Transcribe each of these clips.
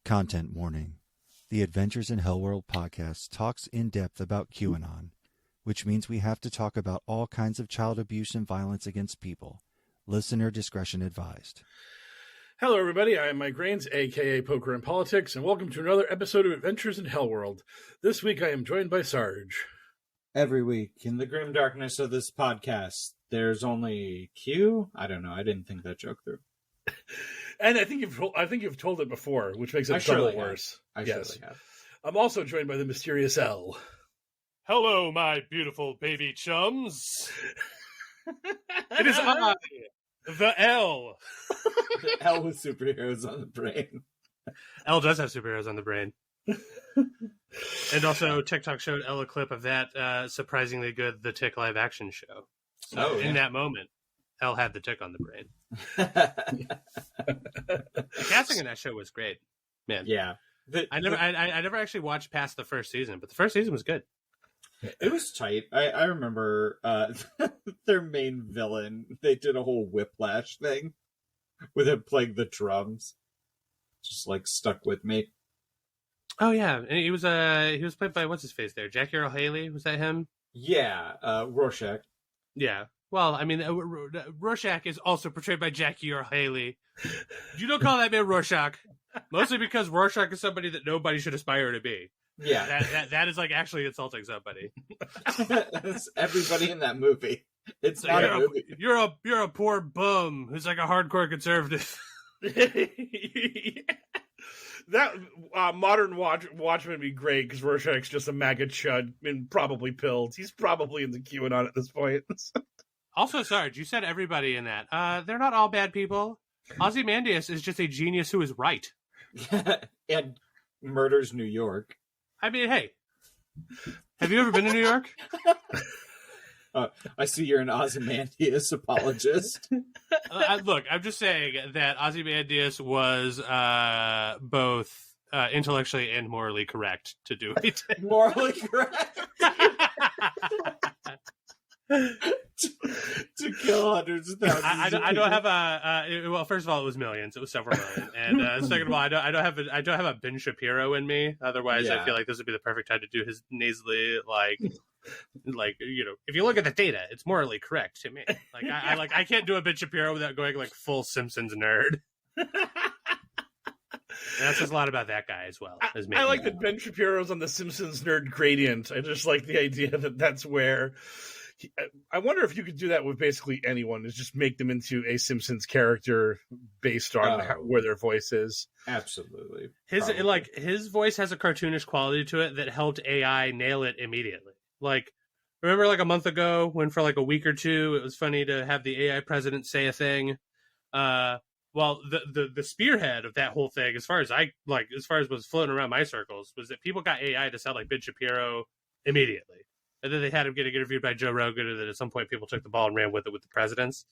Content warning. The Adventures in HellwQrld podcast talks in depth about QAnon, which means we have to talk about all kinds of child abuse and violence against people. Listener discretion advised. Hello, everybody. I am Mike Rains, a.k.a. Poker and Politics, and welcome to another episode of Adventures in HellwQrld. This week, I am joined by Sarge. Every week, in the grim darkness of this podcast, there's only Q? I don't know. I didn't think that joke through. And I think you've told it before, which makes it double worse. I surely have. I'm also joined by the mysterious L. Hello, my beautiful baby chums. It is I, the L. The L with superheroes on the brain. L does have superheroes on the brain. And also, TikTok showed L a clip of that surprisingly good The Tick live action show. So in that moment, L had the tick on the brain. The casting in that show was great, man. Yeah, I never actually watched past the first season, but the first season was good. It was tight. I remember their main villain. They did a whole whiplash thing with him playing the drums. Just like stuck with me. Oh yeah, and he was played by what's his face there, Jackie Earle Haley. Was that him? Yeah, Rorschach. Yeah. Well, I mean, Rorschach is also portrayed by Jackie Earle Haley. You don't call that man Rorschach, mostly because Rorschach is somebody that nobody should aspire to be. Yeah, that is like actually insulting somebody. It's everybody in that movie. It's not a movie. You're a poor bum who's like a hardcore conservative. That modern Watchmen would be great because Rorschach's just a maggot chud and probably pilled. He's probably in the QAnon at this point. Also, Sarge, you said everybody in that. They're not all bad people. Ozymandias is just a genius who is right. And murders New York. I mean, hey, have you ever been to New York? I see you're an Ozymandias apologist. Look, I'm just saying that Ozymandias was both intellectually and morally correct to do it. Morally correct? to kill hundreds of thousands. I don't have a. Well, first of all, it was millions. It was several million, and second of all, I don't have a Ben Shapiro in me. Otherwise, I feel like this would be the perfect time to do his nasally like if you look at the data, it's morally correct to me. Like I can't do a Ben Shapiro without going like full Simpsons nerd. And that says a lot about that guy as well. I like that Ben Shapiro's on the Simpsons nerd gradient. I just like the idea that that's where. I wonder if you could do that with basically anyone, is just make them into a Simpsons character based on where their voice is. Absolutely. His voice has a cartoonish quality to it that helped AI nail it immediately. Like, remember like a month ago when for like a week or two it was funny to have the AI president say a thing? Well, the spearhead of that whole thing, as far as was floating around my circles, was that people got AI to sound like Ben Shapiro immediately. And then they had him getting interviewed by Joe Rogan, and then at some point people took the ball and ran with it with the presidents.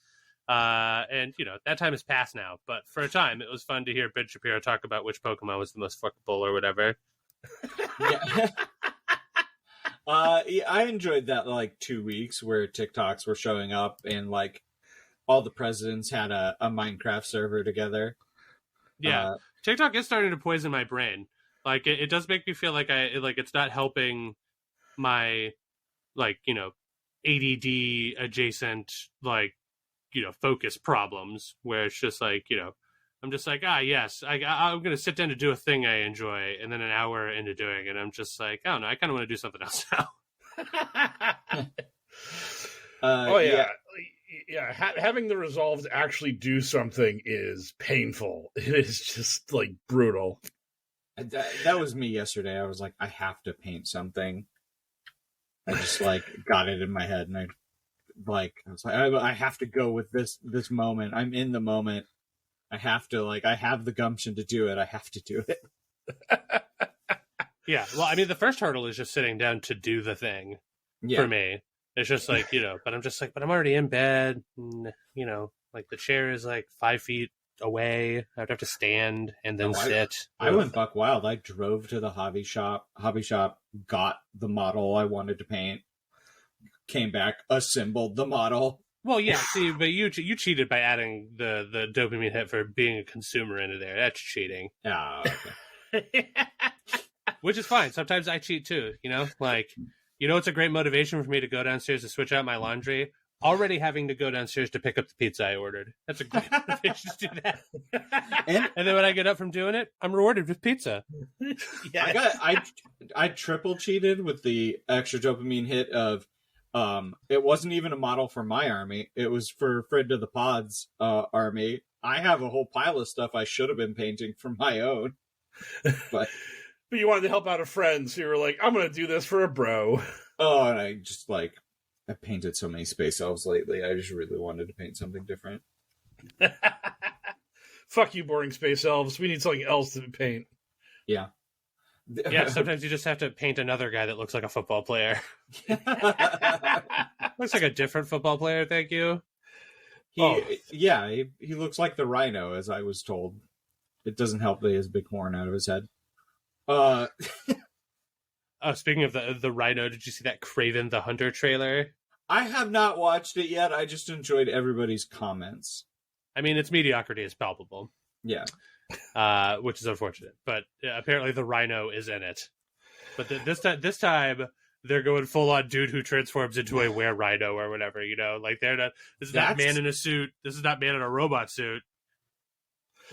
And, that time has passed now. But for a time, it was fun to hear Ben Shapiro talk about which Pokemon was the most fuckable or whatever. Yeah. I enjoyed that, 2 weeks where TikToks were showing up and, all the presidents had a Minecraft server together. Yeah. TikTok is starting to poison my brain. It does make me feel like it's not helping my... ADD adjacent, focus problems where it's just I'm just yes, I'm going to sit down to do a thing I enjoy. And then an hour into doing it, I'm just I don't know, I kind of want to do something else now. Yeah. Having the resolve to actually do something is painful. It is just brutal. That was me yesterday. I was I have to paint something. I just got it in my head, and I was I have to go with this moment. I'm in the moment. I have to I have the gumption to do it. I have to do it. Yeah. Well, I mean, the first hurdle is just sitting down to do the thing for me. It's just but I'm just but I'm already in bed. And, the chair is 5 feet away. I would have to stand and then sit. I went buck wild. I drove to the hobby shop, got the model I wanted to paint, came back, assembled the model. Well, yeah, see, but you cheated by adding the dopamine hit for being a consumer into there. That's cheating. Oh, okay. Which is fine. Sometimes I cheat too, you know? Like, you know, it's a great motivation for me to go downstairs to switch out my laundry. Already having to go downstairs to pick up the pizza I ordered. That's a great motivation to do that. And then when I get up from doing it, I'm rewarded with pizza. Yeah. I triple cheated with the extra dopamine hit of it wasn't even a model for my army. It was for Fred to the Pod's army. I have a whole pile of stuff I should have been painting for my own. But you wanted to help out a friend, so you were like, I'm going to do this for a bro. Oh, and I just I painted so many space elves lately. I just really wanted to paint something different. Fuck you, boring space elves. We need something else to paint. Yeah. Yeah, sometimes you just have to paint another guy that looks like a football player. Looks like a different football player, thank you. He looks like the rhino, as I was told. It doesn't help that he has a big horn out of his head. Speaking of the rhino, did you see that Kraven the Hunter trailer? I have not watched it yet. I just enjoyed everybody's comments. I mean, its mediocrity is palpable. Yeah. Which is unfortunate. But apparently the rhino is in it. But this time, they're going full on dude who transforms into a were-rhino or whatever, you know? Like, they're not... This is not man in a suit. This is not man in a robot suit.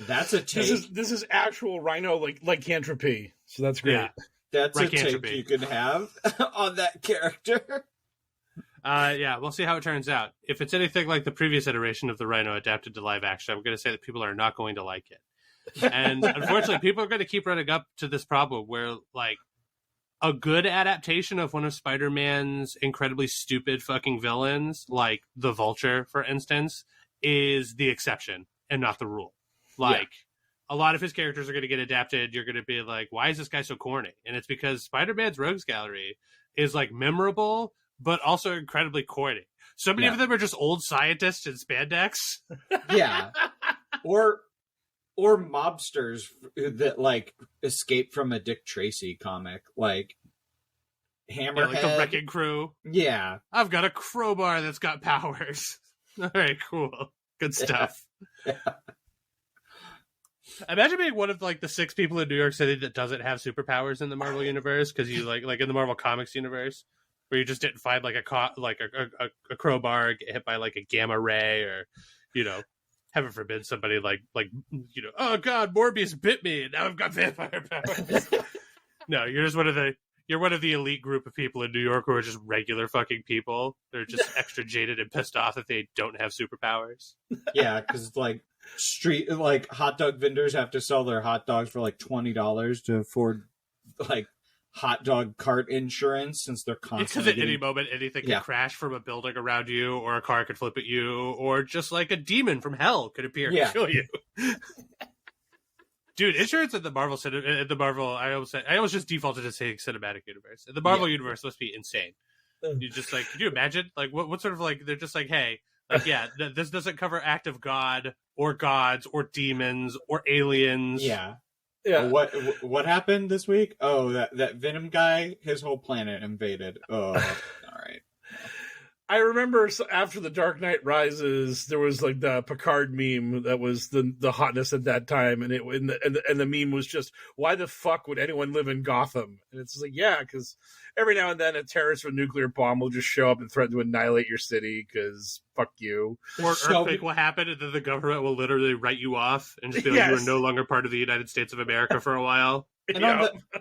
That's a take. This is actual rhino lycanthropy. So that's great. Yeah. That's a take you can have on that character. Yeah, we'll see how it turns out. If it's anything like the previous iteration of the rhino adapted to live action, I'm going to say that people are not going to like it. And unfortunately, people are going to keep running up to this problem where, like, a good adaptation of one of Spider-Man's incredibly stupid fucking villains, like the Vulture, for instance, is the exception and not the rule. Like, a lot of his characters are going to get adapted. You're going to be like, why is this guy so corny? And it's because Spider-Man's Rogues Gallery is, like, memorable, but also incredibly corny. So many of them are just old scientists in spandex. Yeah. Or mobsters that, like, escape from a Dick Tracy comic. Like, Hammerhead. Yeah, like the Wrecking Crew. Yeah. I've got a crowbar that's got powers. All right, cool. Good stuff. Yeah. Imagine being one of, like, the 6 people in New York City that doesn't have superpowers in the Marvel universe, because you like in the Marvel Comics universe, where you just didn't find like a crowbar, get hit by like a gamma ray, or, you know, heaven forbid somebody like you know, oh god, Morbius bit me and now I've got vampire powers. No, you're just one of the elite group of people in New York who are just regular fucking people. They're just extra jaded and pissed off that they don't have superpowers. Yeah, because like hot dog vendors have to sell their hot dogs for like $20 to afford like hot dog cart insurance, since they're constantly. It's because at any moment anything can crash from a building around you, or a car could flip at you, or just like a demon from hell could appear and kill you. Dude, insurance in the Marvel I almost just defaulted to saying cinematic universe. In the Marvel universe must be insane. You just like, could you imagine? Like, what sort of like, they're just like, hey, like, yeah, this doesn't cover act of God or gods or demons or aliens. Yeah. Yeah. What happened this week? Oh, that Venom guy, his whole planet invaded. Oh, all right. I remember after The Dark Knight Rises, there was like the Picard meme that was the hotness at that time, and the meme was just, why the fuck would anyone live in Gotham? And it's like, yeah, because every now and then a terrorist with a nuclear bomb will just show up and threaten to annihilate your city because fuck you. Or earthquake will happen, and then the government will literally write you off and just be like, you are no longer part of the United States of America for a while. And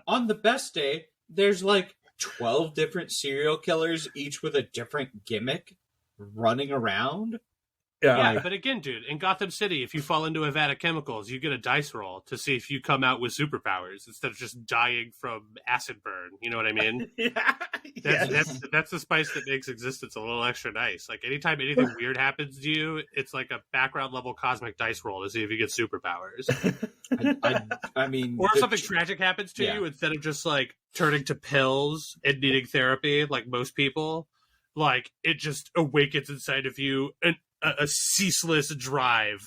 on the best day, there's like 12 different serial killers, each with a different gimmick, running around. Yeah, but again, dude, in Gotham City, if you fall into a vat of chemicals, you get a dice roll to see if you come out with superpowers instead of just dying from acid burn. You know what I mean? That's the spice that makes existence a little extra nice. Like, anytime anything weird happens to you, it's like a background level cosmic dice roll to see if you get superpowers. I mean, or if something tragic happens to you, instead of just like turning to pills and needing therapy, like most people, like, it just awakens inside of you a ceaseless drive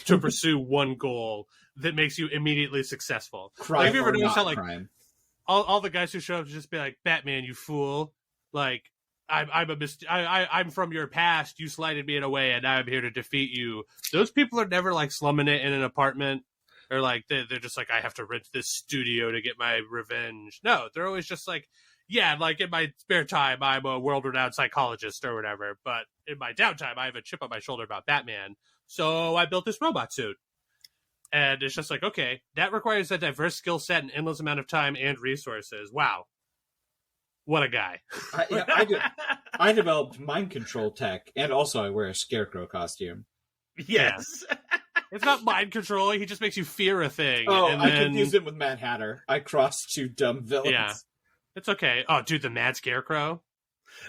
to pursue one goal that makes you immediately successful. Like, have you ever noticed how, like, all the guys who show up to just be like, Batman, you fool, like, I'm from your past, you slighted me in a way, and now I'm here to defeat you. Those people are never like slumming it in an apartment or like they're just like, I have to rent this studio to get my revenge. No, they're always just like, yeah, like in my spare time, I'm a world-renowned psychologist or whatever, but in my downtime, I have a chip on my shoulder about Batman, so I built this robot suit. And it's just like, okay, that requires a diverse skill set and endless amount of time and resources. Wow. What a guy. I developed mind control tech, and also I wear a scarecrow costume. Yes. Yeah. It's not mind control. He just makes you fear a thing. Oh, and I confused him with Mad Hatter. I crossed two dumb villains. Yeah. It's okay. Oh, dude, the Mad Scarecrow?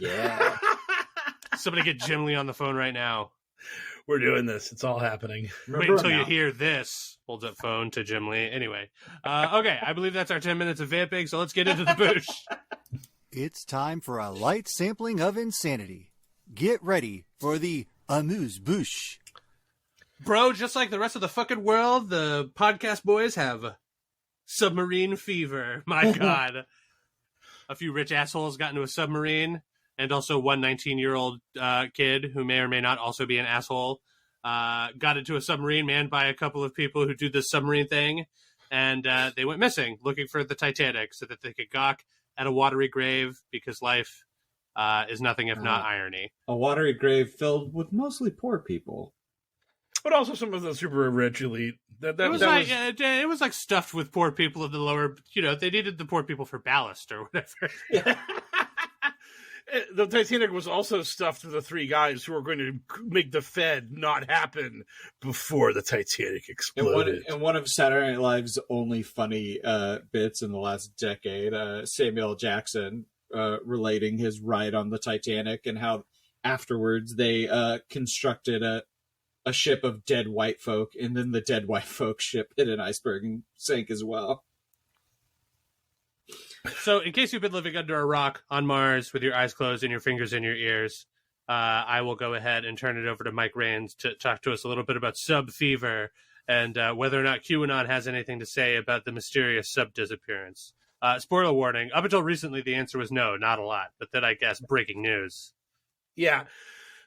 Yeah. Somebody get Jim Lee on the phone right now. We're doing this. It's all happening. Wait until you hear this. Holds up phone to Jim Lee. Anyway. Okay, I believe that's our 10 minutes of vamping, so let's get into the boosh. It's time for a light sampling of insanity. Get ready for the amuse-bouche. Bro, just like the rest of the fucking world, the podcast boys have submarine fever. My God. A few rich assholes got into a submarine, and also one 19-year-old kid who may or may not also be an asshole got into a submarine manned by a couple of people who do this submarine thing, and they went missing looking for the Titanic so that they could gawk at a watery grave, because life is nothing if not irony. A watery grave filled with mostly poor people. But also some of the super rich elite. It was like stuffed with poor people of the lower, they needed the poor people for ballast or whatever. Yeah. The Titanic was also stuffed with the three guys who were going to make the Fed not happen before the Titanic exploded. And one of Saturday Night Live's only funny bits in the last decade, Samuel L. Jackson relating his ride on the Titanic and how afterwards they constructed a ship of dead white folk, and then the dead white folk ship hit an iceberg and sank as well. So, in case you've been living under a rock on Mars with your eyes closed and your fingers in your ears, I will go ahead and turn it over to Mike Rains to talk to us a little bit about sub fever and whether or not QAnon has anything to say about the mysterious sub disappearance. Spoiler warning, up until recently the answer was no, not a lot, but then I guess breaking news. Yeah.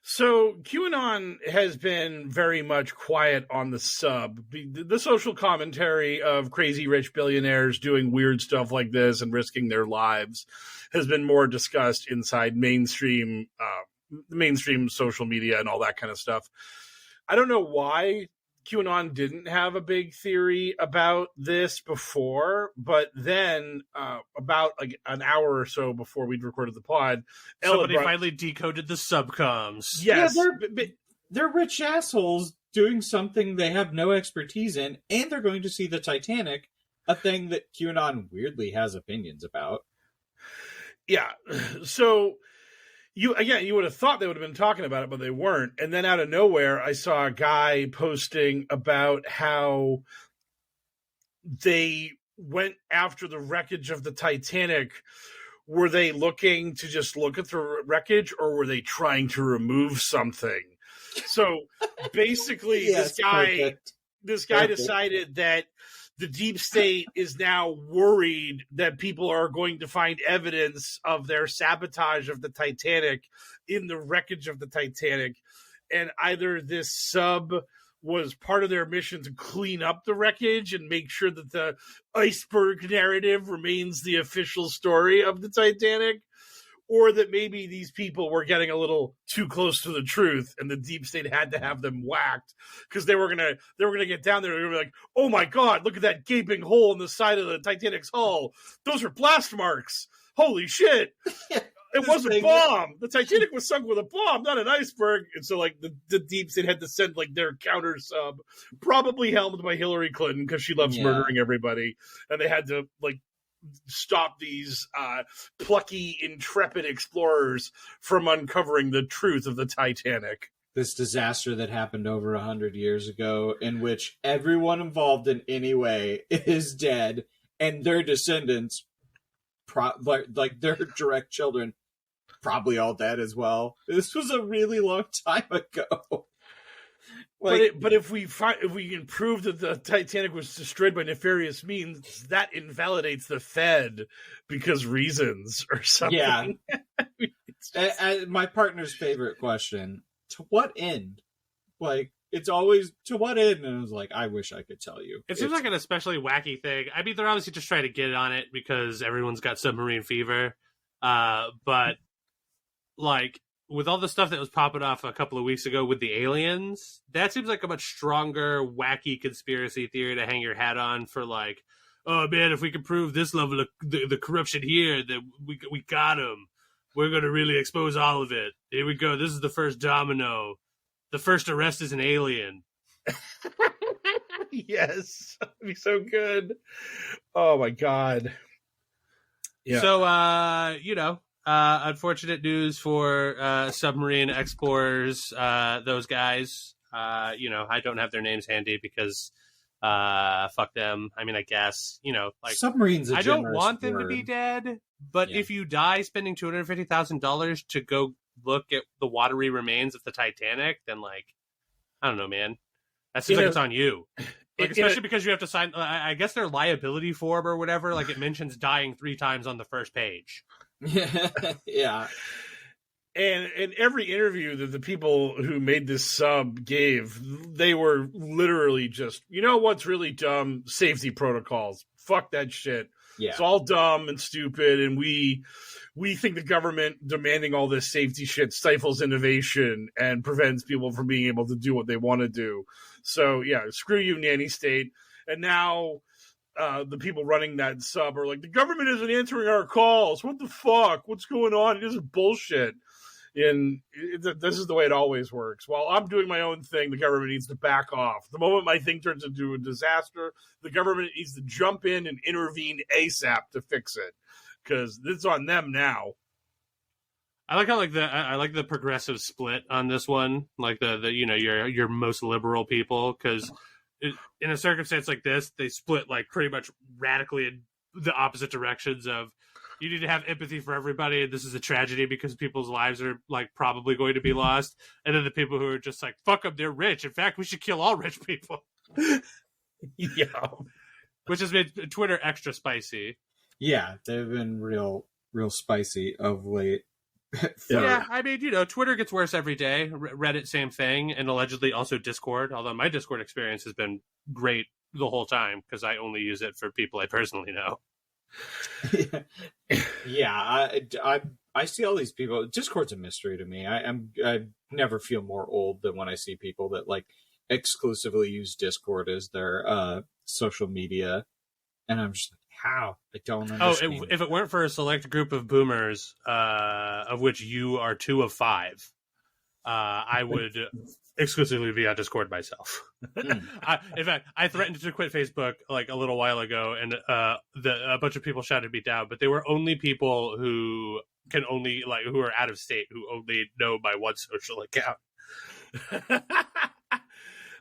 So QAnon has been very much quiet on the sub. The social commentary of crazy rich billionaires doing weird stuff like this and risking their lives has been more discussed inside mainstream social media and all that kind of stuff. I don't know why QAnon didn't have a big theory about this before, but then about like an hour or so before we'd recorded the pod, somebody finally decoded the subcoms. Yes, yeah, they're rich assholes doing something they have no expertise in, and they're going to see the Titanic, a thing that QAnon weirdly has opinions about. Yeah, so you would have thought they would have been talking about it, but they weren't. And then out of nowhere, I saw a guy posting about how they went after the wreckage of the Titanic. Were they looking to just look at the wreckage, or were they trying to remove something? So basically, Yes, this guy decided that the deep state is now worried that people are going to find evidence of their sabotage of the Titanic in the wreckage of the Titanic. And either this sub was part of their mission to clean up the wreckage and make sure that the iceberg narrative remains the official story of the Titanic, or that maybe these people were getting a little too close to the truth and the deep state had to have them whacked because they were gonna get down there and they were like, oh my God, look at that gaping hole in the side of the Titanic's hull. Those are blast marks. Holy shit. It was a bomb. The Titanic was sunk with a bomb, not an iceberg. And so like the deep state had to send like their counter sub, probably helmed by Hillary Clinton because she loves murdering everybody. And they had to like stop these plucky, intrepid explorers from uncovering the truth of the Titanic. This disaster that happened over 100 years ago, in which everyone involved in any way is dead, and their descendants, like their direct children, probably all dead as well. This was a really long time ago. But if we can prove that the Titanic was destroyed by nefarious means, that invalidates the Fed because reasons or something. Yeah. My partner's favorite question: to what end? Like, it's always to what end? And I was like, I wish I could tell you. It seems like an especially wacky thing. I mean, they're obviously just trying to get on it because everyone's got submarine fever. But like with all the stuff that was popping off a couple of weeks ago with the aliens, that seems like a much stronger, wacky conspiracy theory to hang your hat on for like, oh man, if we can prove this level of the corruption here, that we got them. We're going to really expose all of it. Here we go. This is the first domino. The first arrest is an alien. Yes. That'd be so good. Oh, my God. Yeah. So, unfortunate news for submarine explorers, those guys. I don't have their names handy because fuck them. I mean, I guess, like submarines. I don't want them to be dead, but if you die spending $250,000 to go look at the watery remains of the Titanic, then like, I don't know, man. That seems like it's on you. Like, especially because you have to sign, I guess their liability form or whatever, like it mentions dying 3 times on the first page. Yeah. And in every interview that the people who made this sub gave, they were literally just, what's really dumb? Safety protocols. Fuck that shit. Yeah. It's all dumb and stupid, and we think the government demanding all this safety shit stifles innovation and prevents people from being able to do what they want to do. So, yeah, screw you, nanny state. And now the people running that sub are like, the government isn't answering our calls. What the fuck? What's going on? This is bullshit. And this is the way it always works. While I'm doing my own thing, the government needs to back off. The moment my thing turns into a disaster, the government needs to jump in and intervene ASAP to fix it, because it's on them now. I like how I like the progressive split on this one, like the your most liberal people, because in a circumstance like this, they split like pretty much radically in the opposite directions of. You need to have empathy for everybody, and this is a tragedy because people's lives are like probably going to be lost. And then the people who are just like, fuck them, they're rich. In fact, we should kill all rich people. Yeah. Which has made Twitter extra spicy. Yeah, they've been real spicy of late. Yeah, I mean, Twitter gets worse every day. Reddit, same thing. And allegedly also Discord, although my Discord experience has been great the whole time because I only use it for people I personally know. Yeah, I see all these people. Discord's a mystery to me. I never feel more old than when I see people that like exclusively use Discord as their social media, and I'm just like, how? I don't understand. If it weren't for a select group of boomers, of which you are 2 of 5, I would exclusively be on Discord myself. In fact, I threatened to quit Facebook like a little while ago, and a bunch of people shouted me down. But they were only people who who are out of state, who only know my one social account.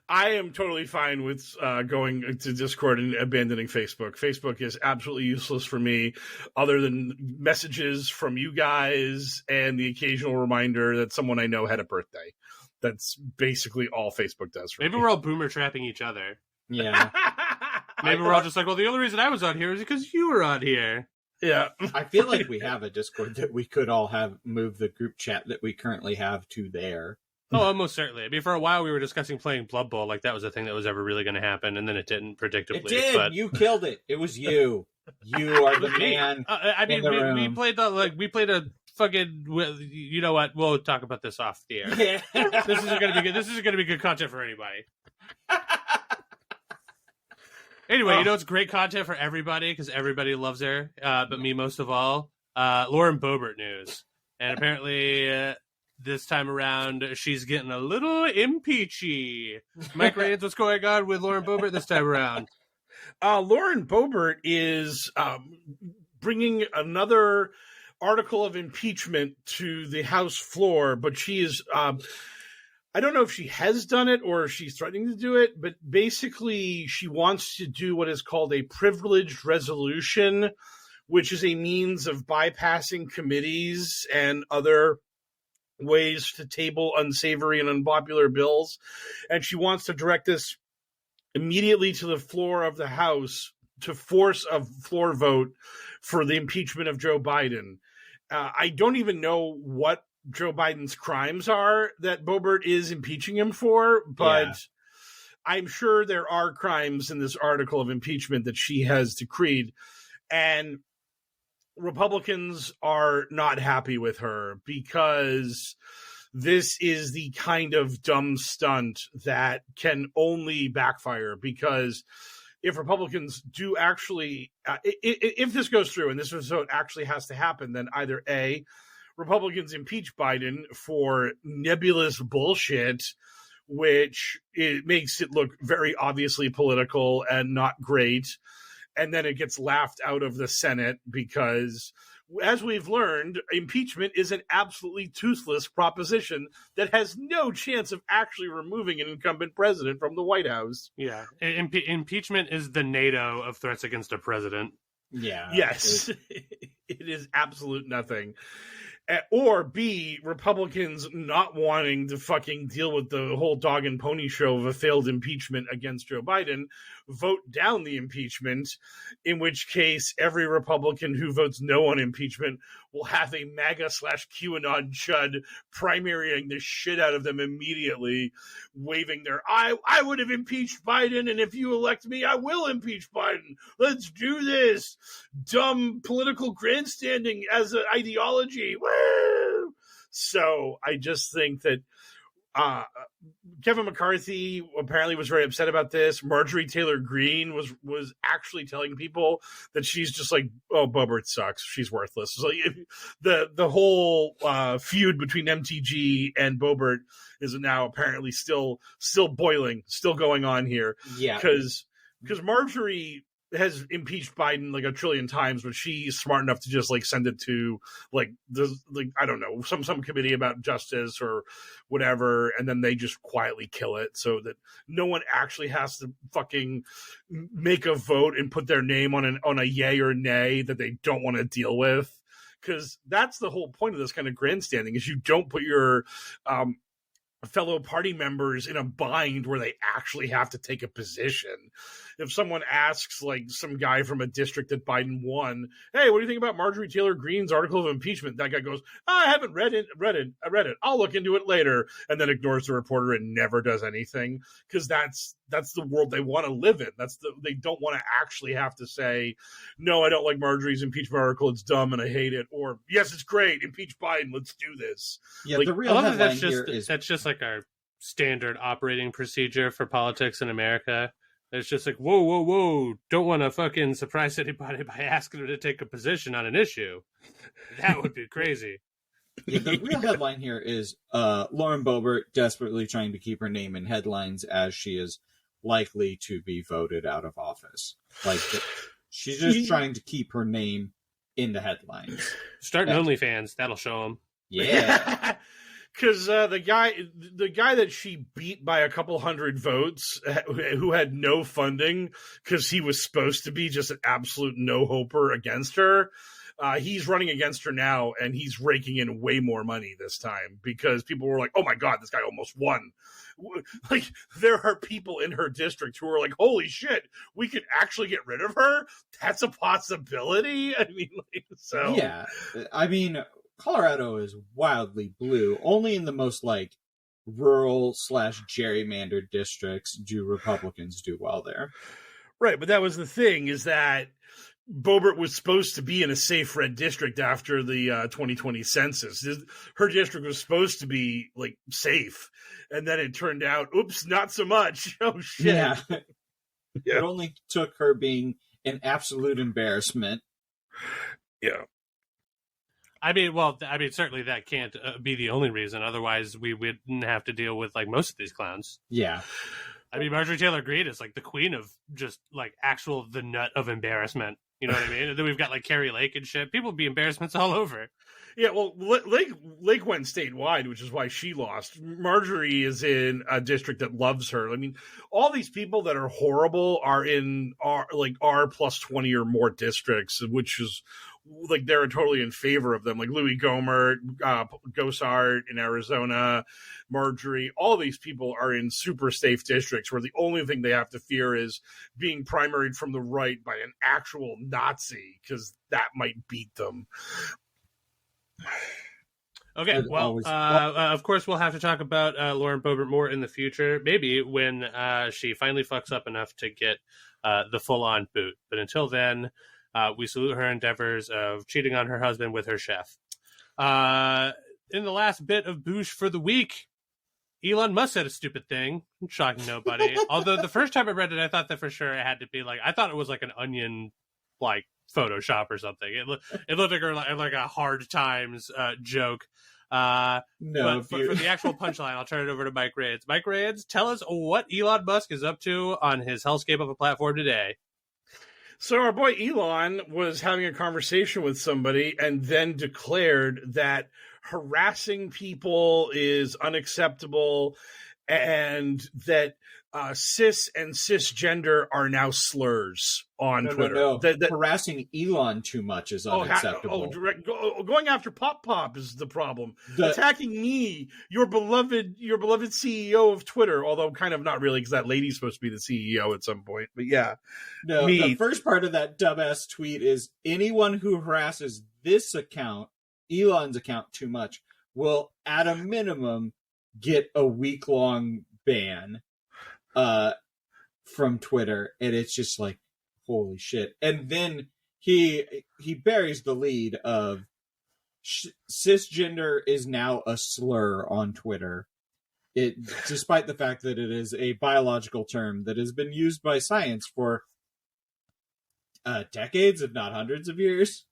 I am totally fine with going to Discord and abandoning Facebook. Facebook is absolutely useless for me, other than messages from you guys and the occasional reminder that someone I know had a birthday. That's basically all Facebook does for me. Maybe we're all boomer trapping each other. Yeah. Maybe we're all just like, well, the only reason I was on here is because you were on here. Yeah. I feel like we have a Discord that we could all have moved the group chat that we currently have to there. Oh, almost certainly. I mean, for a while we were discussing playing Blood Bowl, like that was a thing that was ever really going to happen, and then it didn't, predictably. It did. But... You killed it. It was you. You are the man. I mean, we played a fucking. You know what? We'll talk about this off the air. Yeah. This isn't going to be good. This isn't going to be good content for anybody. Anyway, it's great content for everybody because everybody loves her, but me most of all. Lauren Boebert news, and apparently. This time around, she's getting a little impeachy. Mike Raines, what's going on with Lauren Boebert this time around? Lauren Boebert is bringing another article of impeachment to the House floor, but she is, I don't know if she has done it or if she's threatening to do it, but basically she wants to do what is called a privileged resolution, which is a means of bypassing committees and other ways to table unsavory and unpopular bills, and she wants to direct this immediately to the floor of the House to force a floor vote for the impeachment of Joe Biden. I don't even know what Joe Biden's crimes are that Boebert is impeaching him for, but I'm sure there are crimes in this article of impeachment that she has decreed, and Republicans are not happy with her because this is the kind of dumb stunt that can only backfire. Because if Republicans do actually, if this goes through and this is what actually has to happen, then either A, Republicans impeach Biden for nebulous bullshit, which it makes it look very obviously political and not great. And then it gets laughed out of the Senate because, as we've learned, impeachment is an absolutely toothless proposition that has no chance of actually removing an incumbent president from the White House. Yeah. Impeachment is the NATO of threats against a president. Yeah. Yes. It is absolute nothing. Or B, Republicans not wanting to fucking deal with the whole dog and pony show of a failed impeachment against Joe Biden, vote down the impeachment, in which case every Republican who votes no on impeachment will have a MAGA/QAnon chud primarying the shit out of them immediately, waving their, I would have impeached Biden, and if you elect me, I will impeach Biden. Let's do this. Dumb political grandstanding as an ideology. Woo! So I just think that Kevin McCarthy apparently was very upset about this. Marjorie Taylor Greene was actually telling people that she's just like, oh, Boebert sucks. She's worthless. So the whole feud between MTG and Boebert is now apparently still boiling, still going on here. Yeah, because Marjorie has impeached Biden like a trillion times, but she's smart enough to just like send it to I don't know, some committee about justice or whatever, and then they just quietly kill it so that no one actually has to fucking make a vote and put their name on a yay or nay that they don't want to deal with. Because that's the whole point of this kind of grandstanding, is you don't put your fellow party members in a bind where they actually have to take a position. If someone asks like some guy from a district that Biden won, hey, what do you think about Marjorie Taylor Greene's article of impeachment? That guy goes, I haven't read it. I'll look into it later. And then ignores the reporter and never does anything. Because that's the world they want to live in. They don't want to actually have to say, no, I don't like Marjorie's impeachment article. It's dumb and I hate it. Or yes, it's great. Impeach Biden. Let's do this. Yeah, the real headline that's just like our standard operating procedure for politics in America. It's just like, whoa. Don't want to fucking surprise anybody by asking them to take a position on an issue. That would be crazy. Yeah, the real headline here is Lauren Boebert desperately trying to keep her name in headlines as she is likely to be voted out of office. Like, she's just trying to keep her name in the headlines. Starting OnlyFans, that'll show them. Yeah. Because the guy that she beat by a couple hundred votes, who had no funding because he was supposed to be just an absolute no-hoper against her, he's running against her now, and he's raking in way more money this time because people were like, oh my God, this guy almost won. Like, there are people in her district who are like, holy shit, we could actually get rid of her? That's a possibility? I mean, like, so. Yeah. I mean, Colorado is wildly blue. Only in the most like rural / gerrymandered districts do Republicans do well there. Right, but that was the thing, is that Boebert was supposed to be in a safe red district after the 2020 census. Her district was supposed to be like safe, and then it turned out, oops, not so much. Oh shit! Yeah. It only took her being an absolute embarrassment. Yeah. I mean, certainly that can't be the only reason. Otherwise, we wouldn't have to deal with like most of these clowns. Yeah. I mean, Marjorie Taylor Greene is like the queen of just like the nut of embarrassment. You know what I mean? And then we've got like Carrie Lake and shit. People be embarrassments all over. Yeah, well, Lake went statewide, which is why she lost. Marjorie is in a district that loves her. I mean, all these people that are horrible are in R plus 20 or more districts, which is like they're totally in favor of them. Like Louis Gohmert, Gosart in Arizona, Marjorie, all these people are in super safe districts where the only thing they have to fear is being primaried from the right by an actual Nazi, because that might beat them. Okay, well, of course, we'll have to talk about Lauren Boebert more in the future, maybe when she finally fucks up enough to get the full-on boot. But until then, we salute her endeavors of cheating on her husband with her chef. In the last bit of boosh for the week, Elon Musk said a stupid thing, shocking nobody. Although the first time I read it, I thought that for sure it had to be like, I thought it was like an Onion, like, Photoshop or something. It looked like a Hard Times joke. No, but for the actual punchline, I'll turn it over to Mike Raids. Mike Raids, tell us what Elon Musk is up to on his hellscape of a platform today. So our boy Elon was having a conversation with somebody and then declared that harassing people is unacceptable and that cis and cisgender are now slurs on Twitter. No. Harassing Elon too much is unacceptable. Going after Pop is the problem. Attacking me, your beloved CEO of Twitter, although kind of not really, because that lady's supposed to be the CEO at some point. But yeah. No, the first part of that dumbass tweet is anyone who harasses this account, Elon's account, too much, will at a minimum get a week-long ban from Twitter. And it's just like, holy shit. And then he buries the lead of cisgender is now a slur on Twitter. Despite the fact that it is a biological term that has been used by science for decades, if not hundreds of years.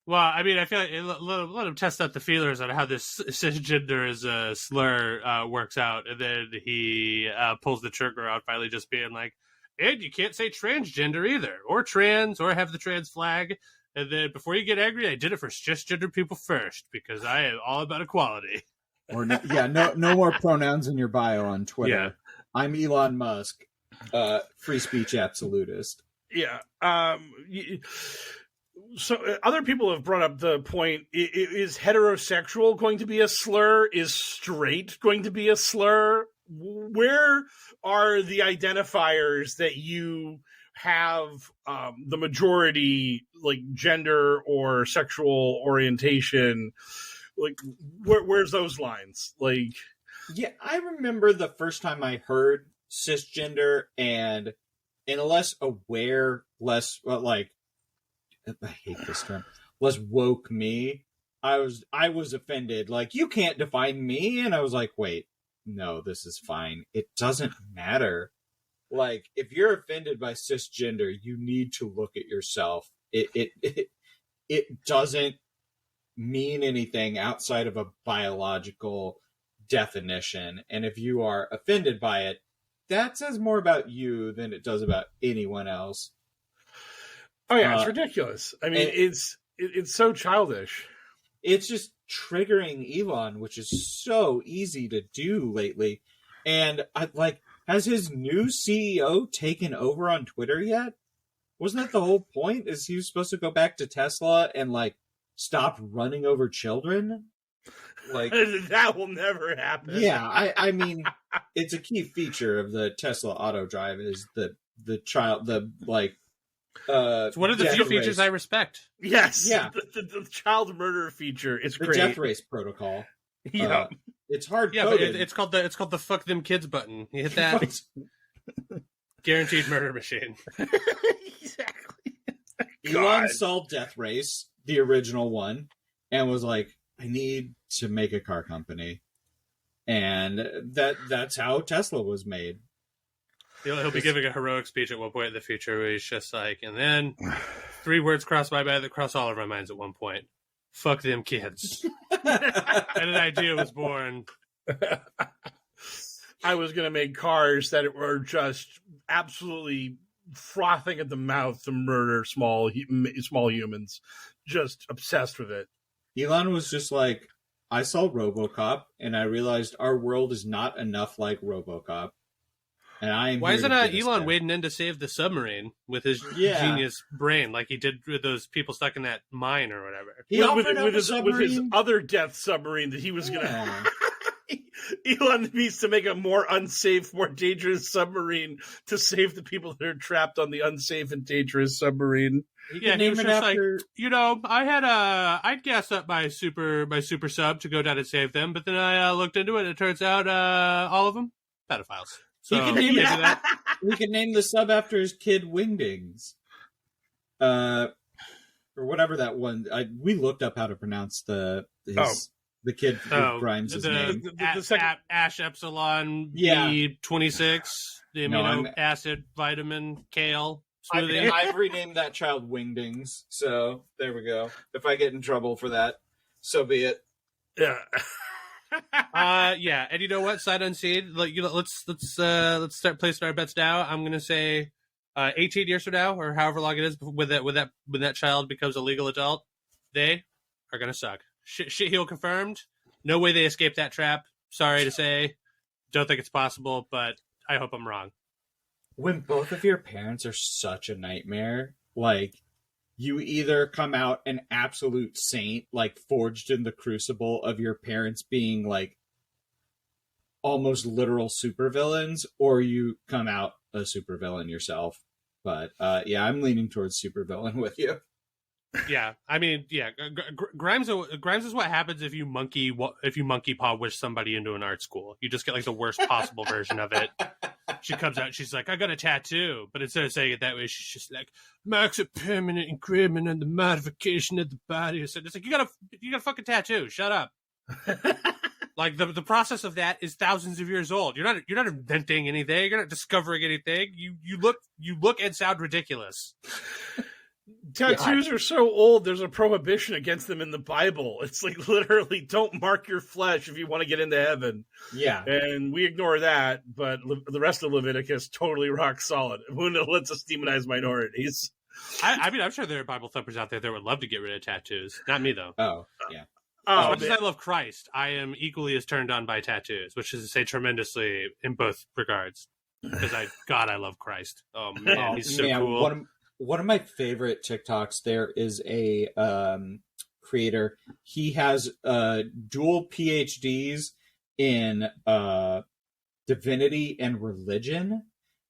Well, I mean, I feel like let him test out the feelers on how this cisgender as a slur works out, and then he pulls the trigger out, finally just being like, and you can't say transgender either, or trans, or have the trans flag. And then before you get angry, I did it for cisgender people first, because I am all about equality. Or no more pronouns in your bio on Twitter. Yeah. I'm Elon Musk, free speech absolutist. Yeah. So other people have brought up the point, is heterosexual going to be a slur? Is straight going to be a slur? Where are the identifiers that you have the majority, like gender or sexual orientation? Like, where's those lines? Like, yeah, I remember the first time I heard cisgender, and in a less aware, less like, I hate this term, less woke me, I was offended. Like, you can't define me, and I was like, wait, no, this is fine. It doesn't matter. Like, if you're offended by cisgender, you need to look at yourself. It doesn't mean anything outside of a biological definition. And if you are offended by it, that says more about you than it does about anyone else. Oh yeah, it's ridiculous. I mean, it's so childish. It's just triggering Elon, which is so easy to do lately. And has his new CEO taken over on Twitter yet? Wasn't that the whole point? Is he was supposed to go back to Tesla and like stop running over children? Like, that will never happen. Yeah, I mean, it's a key feature of the Tesla auto drive is the it's one of the few features I respect. Yes, yeah, the child murder feature is the great. death race protocol. Yeah, it's hard. Yeah, but it's called the fuck them kids button. You hit that, guaranteed murder machine. Exactly. Elon saw Death Race, the original one, and was like, I need to make a car company. And that's how Tesla was made. He'll be giving a heroic speech at one point in the future where he's just like, and then 3 words crossed my mind that cross all of our minds at one point. Fuck them kids. And an idea was born. I was going to make cars that were just absolutely frothing at the mouth to murder small humans. Just obsessed with it. Elon was just like, I saw RoboCop, and I realized our world is not enough like RoboCop. And why isn't Elon wading in to save the submarine with his genius brain, like he did with those people stuck in that mine or whatever? With his other death submarine that he was going to. Elon needs to make a more unsafe, more dangerous submarine to save the people that are trapped on the unsafe and dangerous submarine. Yeah, he was just like, I'd gas up my super sub to go down and save them, but then I looked into it and it turns out all of them pedophiles. So he can name the sub after his kid Wingdings. Or whatever that one. We looked up how to pronounce the kid Grimes' name. The second... Ash Epsilon B26, the amino acid vitamin kale smoothie. I've renamed that child Wingdings, so there we go. If I get in trouble for that, so be it. Yeah. And you know what? Sight unseen. Let's start placing our bets now. I'm gonna say 18 years from now, or however long it is, when that child becomes a legal adult, they are gonna suck. Shit heel confirmed. No way they escape that trap. Sorry to say, don't think it's possible, but I hope I'm wrong. When both of your parents are such a nightmare, like, you either come out an absolute saint, like forged in the crucible of your parents being like almost literal supervillains, or you come out a supervillain yourself. But I'm leaning towards supervillain with you. Yeah, I mean, Grimes is what happens if you monkey paw wish somebody into an art school. You just get like the worst possible version of it. She comes out, she's like, I got a tattoo, but instead of saying it that way, she's just like, marks of permanent engraving and the modification of the body. So it's like, you got a fucking tattoo. Shut up. Like the process of that is thousands of years old. You're not inventing anything. You're not discovering anything. You look and sound ridiculous. Tattoos are so old, there's a prohibition against them in the Bible. It's like literally don't mark your flesh if you want to get into heaven. Yeah. And we ignore that, but the rest of Leviticus totally rock solid. Who lets us demonize minorities? I mean, I'm sure there are Bible thumpers out there that would love to get rid of tattoos. Not me, though. Oh, yeah. As much as I love Christ, I am equally as turned on by tattoos, which is to say tremendously in both regards. Because I love Christ. Oh, man, he's so cool. One of my favorite TikToks, there is a creator. He has dual PhDs in divinity and religion,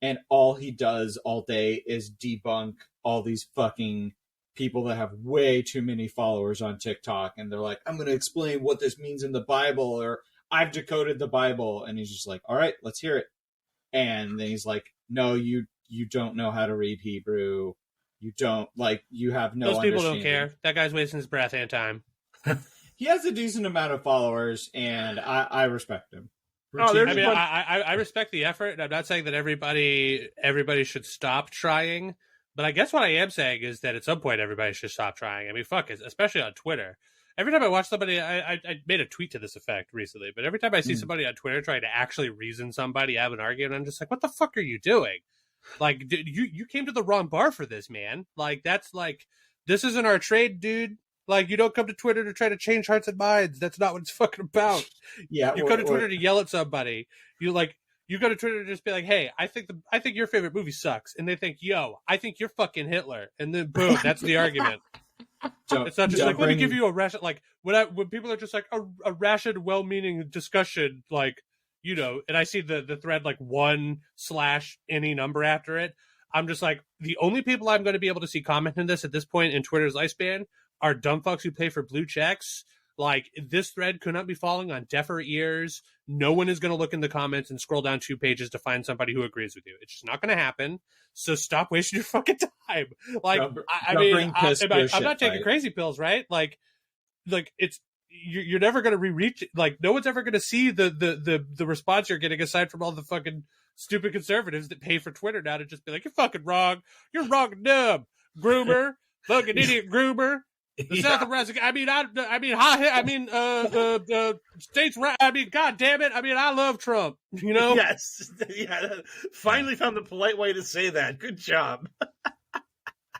and all he does all day is debunk all these fucking people that have way too many followers on TikTok, and they're like, I'm going to explain what this means in the Bible, or I've decoded the Bible, and he's just like, all right, let's hear it. And then he's like, no, you don't know how to read Hebrew. You don't, like, you have no Those people understanding. don't care. That guy's wasting his breath and time. He has a decent amount of followers, and I respect him. I respect the effort, and I'm not saying that everybody should stop trying, but I guess what I am saying is that at some point everybody should stop trying. I mean, fuck it, especially on Twitter. Every time I watch somebody, I made a tweet to this effect recently, but every time I see somebody on Twitter trying to actually reason somebody, have an argument, I'm just like, what the fuck are you doing? Like, dude, you came to the wrong bar for this, man. Like, that's like, this isn't our trade, dude. Like, you don't come to Twitter to try to change hearts and minds. That's not what it's fucking about. Yeah, you come to Twitter to yell at somebody. You go to Twitter to just be like, hey, I think your favorite movie sucks, and they think, yo, I think you're fucking Hitler, and then boom, that's the argument. It's not just like, let me give you a ration. Like when people are just like a rationed, well-meaning discussion, like, you know, and I see the thread like 1/ any number after it. I'm just like, the only people I'm going to be able to see commenting this at this point in Twitter's lifespan are dumb fucks who pay for blue checks. Like, this thread could not be falling on deafer ears. No one is going to look in the comments and scroll down 2 pages to find somebody who agrees with you. It's just not going to happen. So stop wasting your fucking time. Like, I'm not taking crazy pills, right? Like it's, you're never going to reach. Like, no one's ever going to see the response you're getting, aside from all the fucking stupid conservatives that pay for Twitter now to just be like, you're fucking wrong. You're wrong and dumb. Groomer. Fucking idiot groomer. The South of Wrestling. States. I mean, God damn it. I mean, I love Trump. You know. Yes. Yeah. Finally found the polite way to say that. Good job.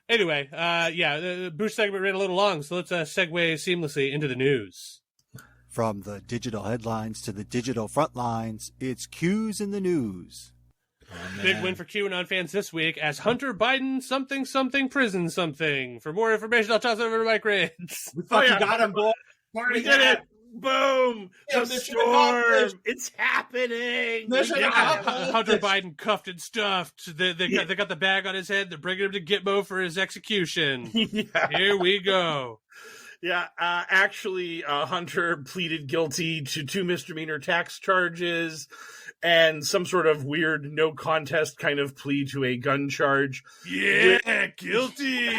Anyway, the Bush segment ran a little long, so let's segue seamlessly into the news. From the digital headlines to the digital front lines, it's Q's in the news. Oh, big win for QAnon fans this week as Hunter Biden something prison something. For more information, I'll toss it over to Mike Riggs. We fucking got him, boy. We did it. Boom! Yeah, the mission storm! accomplished. It's happening! Mission We got it. accomplished. Hunter Biden cuffed and stuffed. They got the bag on his head. They're bringing him to Gitmo for his execution. Yeah. Here we go. Yeah, actually, Hunter pleaded guilty to 2 misdemeanor tax charges and some sort of weird no contest kind of plea to a gun charge. Yeah, guilty.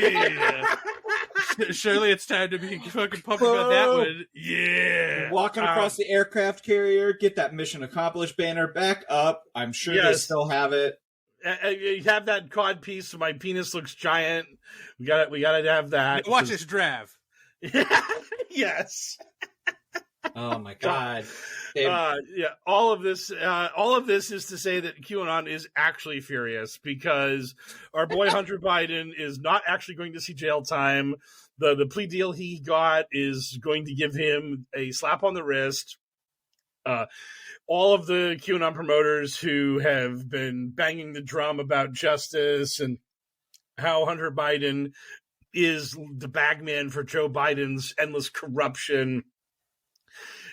Surely it's time to be fucking pumped about that one. Yeah. Walking across the aircraft carrier, get that mission accomplished banner back up. I'm sure they still have it. You have that cod piece, so my penis looks giant. We got to have that. Watch this draft. Yes. Oh my god. All of this is to say that QAnon is actually furious because our boy Hunter Biden is not actually going to see jail time. The plea deal he got is going to give him a slap on the wrist. All of the QAnon promoters who have been banging the drum about justice and how Hunter Biden is the bagman for Joe Biden's endless corruption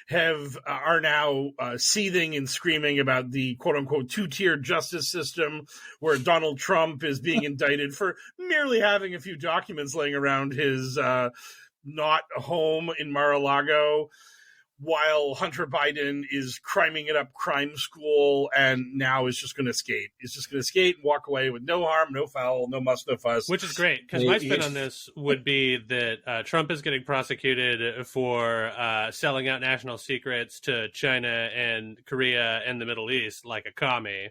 are now seething and screaming about the quote-unquote 2-tier justice system where Donald Trump is being indicted for merely having a few documents laying around his not home in Mar-a-Lago, while Hunter Biden is criming it up crime school and now is just going to skate. He's just going to skate and walk away with no harm, no foul, no muss, no fuss. Which is great, because my spin on this would be that Trump is getting prosecuted for selling out national secrets to China and Korea and the Middle East like a commie,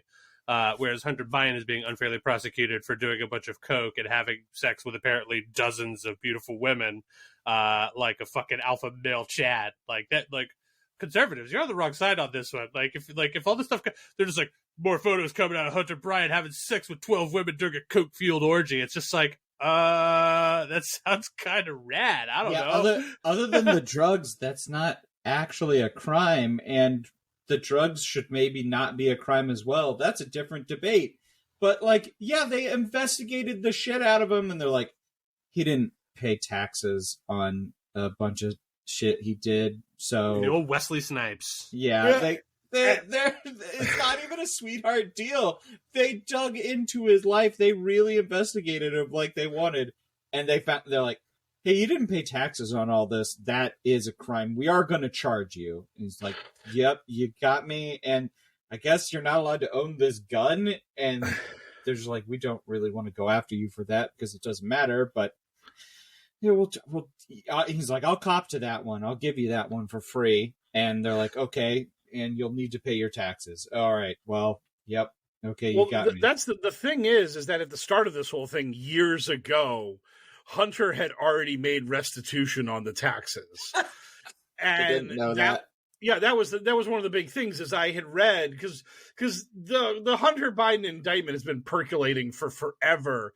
whereas Hunter Biden is being unfairly prosecuted for doing a bunch of coke and having sex with apparently dozens of beautiful women, like a fucking alpha male chat. Like that, like conservatives, you're on the wrong side on this one. If all this stuff, they're just like more photos coming out of Hunter Biden having sex with 12 women during a coke fueled orgy. It's just like, that sounds kind of rad. I don't know. Other than the drugs, that's not actually a crime, and the drugs should maybe not be a crime as well. That's a different debate. But they investigated the shit out of him, and they're like, he didn't pay taxes on a bunch of shit he did. So the old Wesley Snipes. Yeah. It's not even a sweetheart deal. They dug into his life. They really investigated him like they wanted, and they're like, hey, you didn't pay taxes on all this. That is a crime. We are going to charge you. And he's like, yep, you got me. And I guess you're not allowed to own this gun. And they're just like, we don't really want to go after you for that because it doesn't matter. But he's like, I'll cop to that one. I'll give you that one for free. And they're like, okay, and you'll need to pay your taxes. All right. Well, yep. Okay, you got me. That's the thing is that at the start of this whole thing years ago, Hunter had already made restitution on the taxes. And I didn't know that. Yeah, that was one of the big things as I had read because the Hunter Biden indictment has been percolating for forever.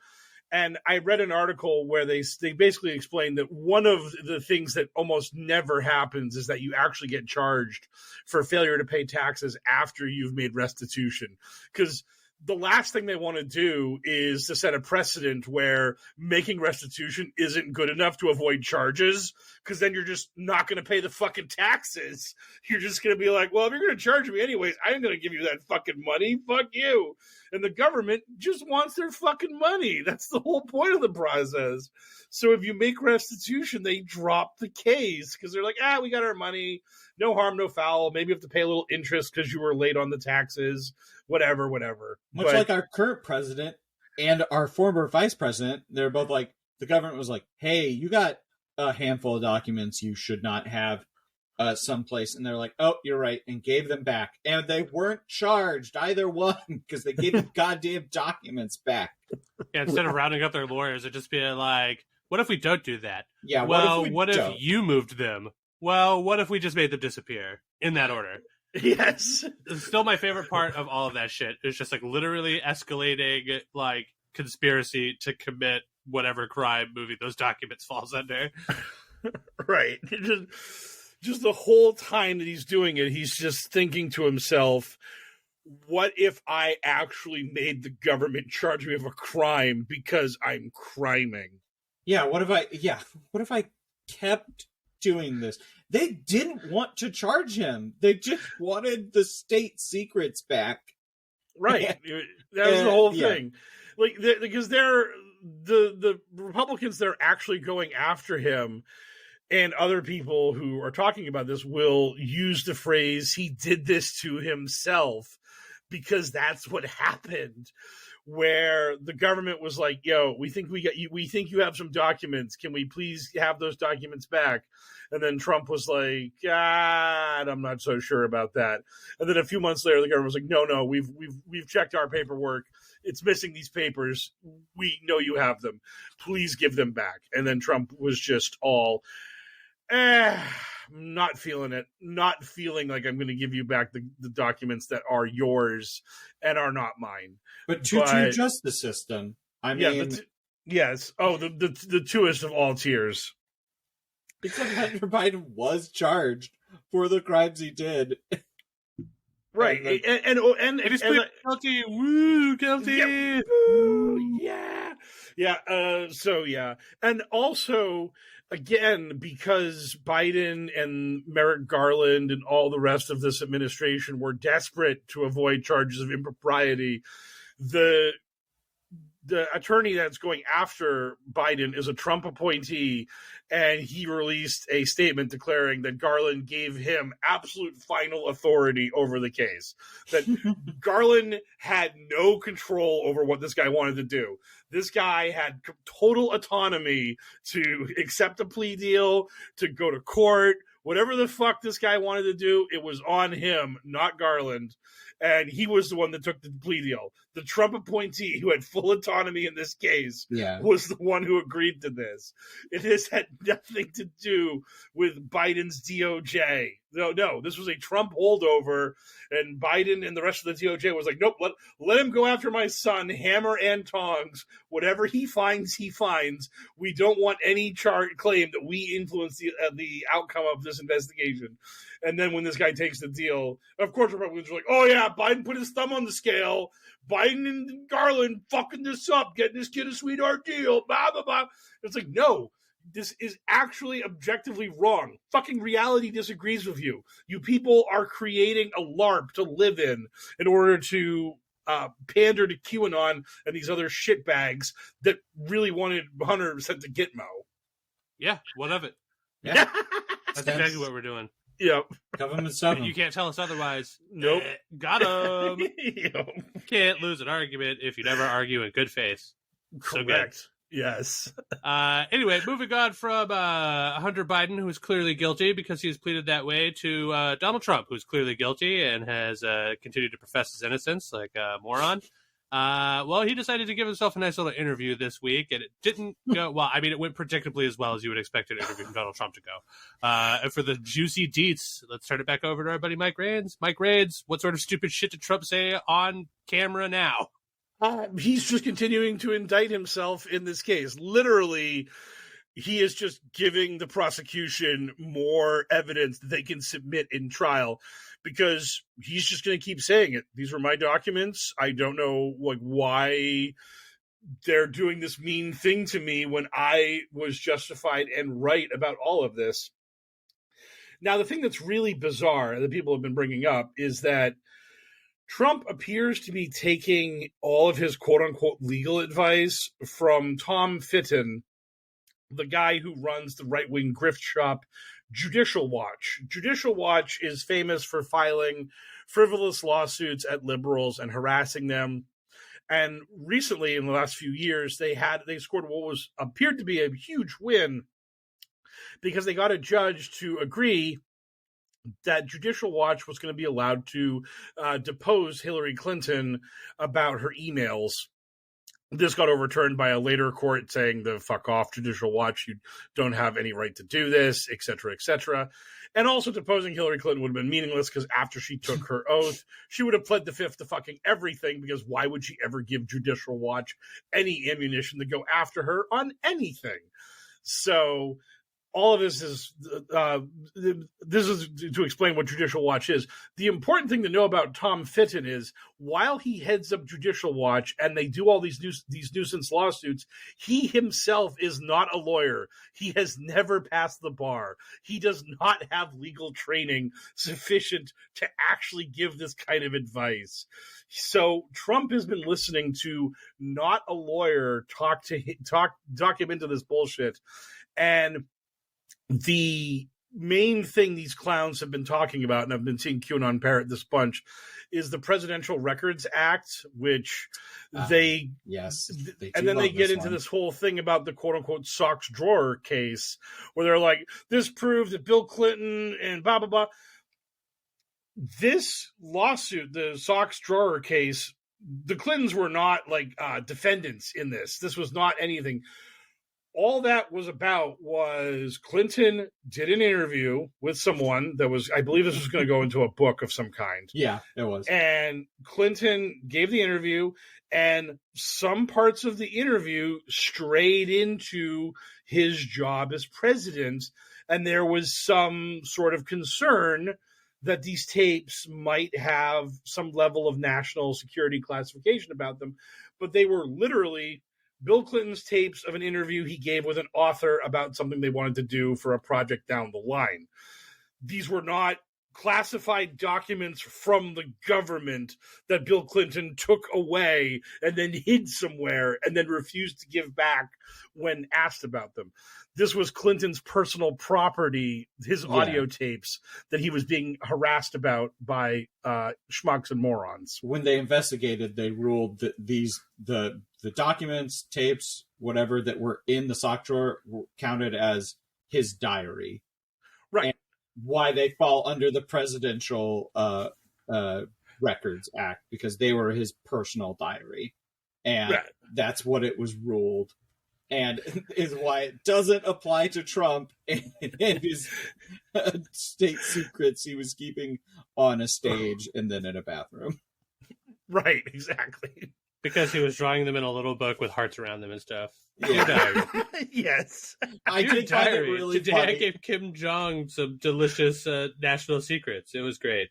And I read an article where they basically explained that one of the things that almost never happens is that you actually get charged for failure to pay taxes after you've made restitution. Because the last thing they want to do is to set a precedent where making restitution isn't good enough to avoid charges, because then you're just not going to pay the fucking taxes. You're just going to be like, well, if you're going to charge me anyways, I'm going to give you that fucking money. Fuck you. And the government just wants their fucking money. That's the whole point of the process. So if you make restitution, they drop the case because they're like, we got our money. No harm, no foul. Maybe you have to pay a little interest because you were late on the taxes. Whatever. Much like our current president and our former vice president, they're both like, the government was like, hey, you got a handful of documents you should not have someplace. And they're like, oh, you're right. And gave them back. And they weren't charged either one because they gave the goddamn documents back. Yeah, instead of rounding up their lawyers, it'd just be like, what if we don't do that? Yeah, what if you moved them? Well, what if we just made them disappear in that order? Yes. Still my favorite part of all of that shit is just like literally escalating like conspiracy to commit whatever crime movie those documents falls under. Right. Just the whole time that he's doing it, he's just thinking to himself, what if I actually made the government charge me of a crime because I'm criming? Yeah, what if I kept doing this. They didn't want to charge him. They just wanted the state secrets back. Right. That was the whole thing. Like, because the Republicans that are actually going after him and other people who are talking about this will use the phrase, he did this to himself, because that's what happened. Where the government was like, yo, we think you have some documents. Can we please have those documents back? And then Trump was like, God, I'm not so sure about that. And then a few months later, the government was like, no, we've checked our paperwork. It's missing these papers. We know you have them. Please give them back. And then Trump was just all, not feeling it. Not feeling like I'm going to give you back the documents that are yours and are not mine. But to justice system. I mean, yes. Oh, the truest of all tiers. Because Hunter Biden was charged for the crimes he did. Right. And he's guilty. Woo, guilty. Yeah. Woo, yeah. Yeah. So, yeah. And also, again, because Biden and Merrick Garland and all the rest of this administration were desperate to avoid charges of impropriety, the attorney that's going after Biden is a Trump appointee, and he released a statement declaring that Garland gave him absolute final authority over the case. That Garland had no control over what this guy wanted to do. This guy had total autonomy to accept a plea deal, to go to court, whatever the fuck this guy wanted to do, it was on him, not Garland. And he was the one that took the plea deal. The Trump appointee who had full autonomy in this case was the one who agreed to this. It has had nothing to do with Biden's DOJ. No, this was a Trump holdover, and Biden and the rest of the DOJ was like, nope, let him go after my son, hammer and tongs. Whatever he finds, he finds. We don't want any claim that we influenced the outcome of this investigation. And then when this guy takes the deal, of course, Republicans are like, oh, yeah, Biden put his thumb on the scale. Biden and Garland fucking this up, getting this kid a sweetheart deal, blah, blah, blah. It's like, no, this is actually objectively wrong. Fucking reality disagrees with you. You people are creating a LARP to live in order to pander to QAnon and these other shitbags that really wanted Hunter sent to Gitmo. Yeah, what of it? Yeah. That's exactly what we're doing. Yep. Government stuff. You can't tell us otherwise. Nope. Got him. Yep. Can't lose an argument if you never argue in good faith. Correct. So yes. Anyway, moving on from Hunter Biden, who is clearly guilty because he has pleaded that way, to Donald Trump, who's clearly guilty and has continued to profess his innocence like a moron. Well, he decided to give himself a nice little interview this week, and it didn't go well. I mean, it went predictably as well as you would expect an interview from Donald Trump to go. And for the juicy deets, let's turn it back over to our buddy Mike Rains. Mike Rains, what sort of stupid shit did Trump say on camera now? He's just continuing to indict himself in this case. Literally, he is just giving the prosecution more evidence that they can submit in trial, because he's just going to keep saying it. These were my documents. I don't know why they're doing this mean thing to me when I was justified and right about all of this. Now, the thing that's really bizarre that people have been bringing up is that Trump appears to be taking all of his quote-unquote legal advice from Tom Fitton, the guy who runs the right-wing grift shop Judicial Watch. Judicial Watch is famous for filing frivolous lawsuits at liberals and harassing them. And recently, in the last few years, they scored what appeared to be a huge win, because they got a judge to agree that Judicial Watch was going to be allowed to depose Hillary Clinton about her emails. This got overturned by a later court saying, the fuck off, Judicial Watch, you don't have any right to do this, et cetera, et cetera. And also deposing Hillary Clinton would have been meaningless, because after she took her oath, she would have pled the fifth to fucking everything, because why would she ever give Judicial Watch any ammunition to go after her on anything? So all of this is to explain what Judicial Watch is. The important thing to know about Tom Fitton is while he heads up Judicial Watch and they do all these nuisance lawsuits, he himself is not a lawyer. He has never passed the bar. He does not have legal training sufficient to actually give this kind of advice. So Trump has been listening to not a lawyer talk him into this bullshit. And the main thing these clowns have been talking about, and I've been seeing QAnon parrot this bunch, is the Presidential Records Act, which they and then they get into this whole thing about the quote unquote socks drawer case, where they're like, this proved that Bill Clinton and blah blah blah. This lawsuit, the socks drawer case, the Clintons were not like defendants in this. This was not anything. All that was about was Clinton did an interview with someone that was, I believe this was going to go into a book of some kind. Yeah, it was. And Clinton gave the interview, and some parts of the interview strayed into his job as president. And there was some sort of concern that these tapes might have some level of national security classification about them. But they were literally Bill Clinton's tapes of an interview he gave with an author about something they wanted to do for a project down the line. These were not classified documents from the government that Bill Clinton took away and then hid somewhere and then refused to give back when asked about them. This was Clinton's personal property, his audio tapes that he was being harassed about by schmucks and morons. When they investigated, they ruled that the documents, tapes, whatever that were in the sock drawer were counted as his diary. Right. And why they fall under the Presidential Records Act, because they were his personal diary. And that's what it was ruled. And is why it doesn't apply to Trump and his state secrets he was keeping on a stage and then in a bathroom. Right, exactly. Because he was drawing them in a little book with hearts around them and stuff. Yeah. Yes. I did find it really Today funny. I gave Kim Jong some delicious national secrets. It was great.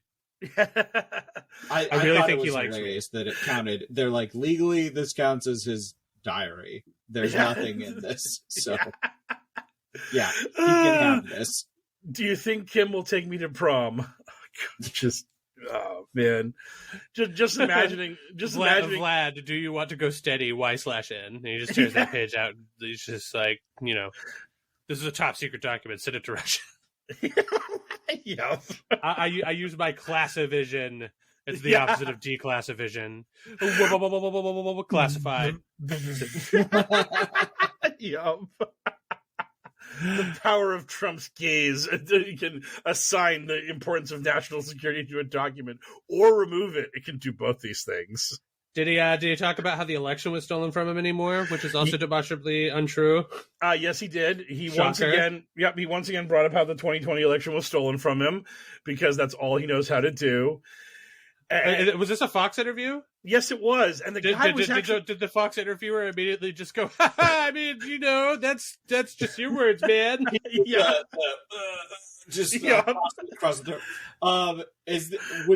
I really think he likes it that it counted. They're like, legally, this counts as his diary. There's nothing in this. So, yeah, he can have this. Do you think Kim will take me to prom? Just, oh, man. Just imagining. Vlad, do you want to go steady? Y/N. And he just tears that page out. He's just like, this is a top secret document. Send it to Russia. Yeah. I use my classivision. It's the opposite of declassivision. Classified. Yup. The power of Trump's gaze. You can assign the importance of national security to a document or remove it. It can do both these things. Did he talk about how the election was stolen from him anymore, which is also demonstrably untrue? Yes, he did. He Shocker. once again brought up how the 2020 election was stolen from him because that's all he knows how to do. And, was this a Fox interview? Yes, it was. And the guy was actually... Did the Fox interviewer immediately just go, I mean, that's just your words, man. Yeah. Across the throat.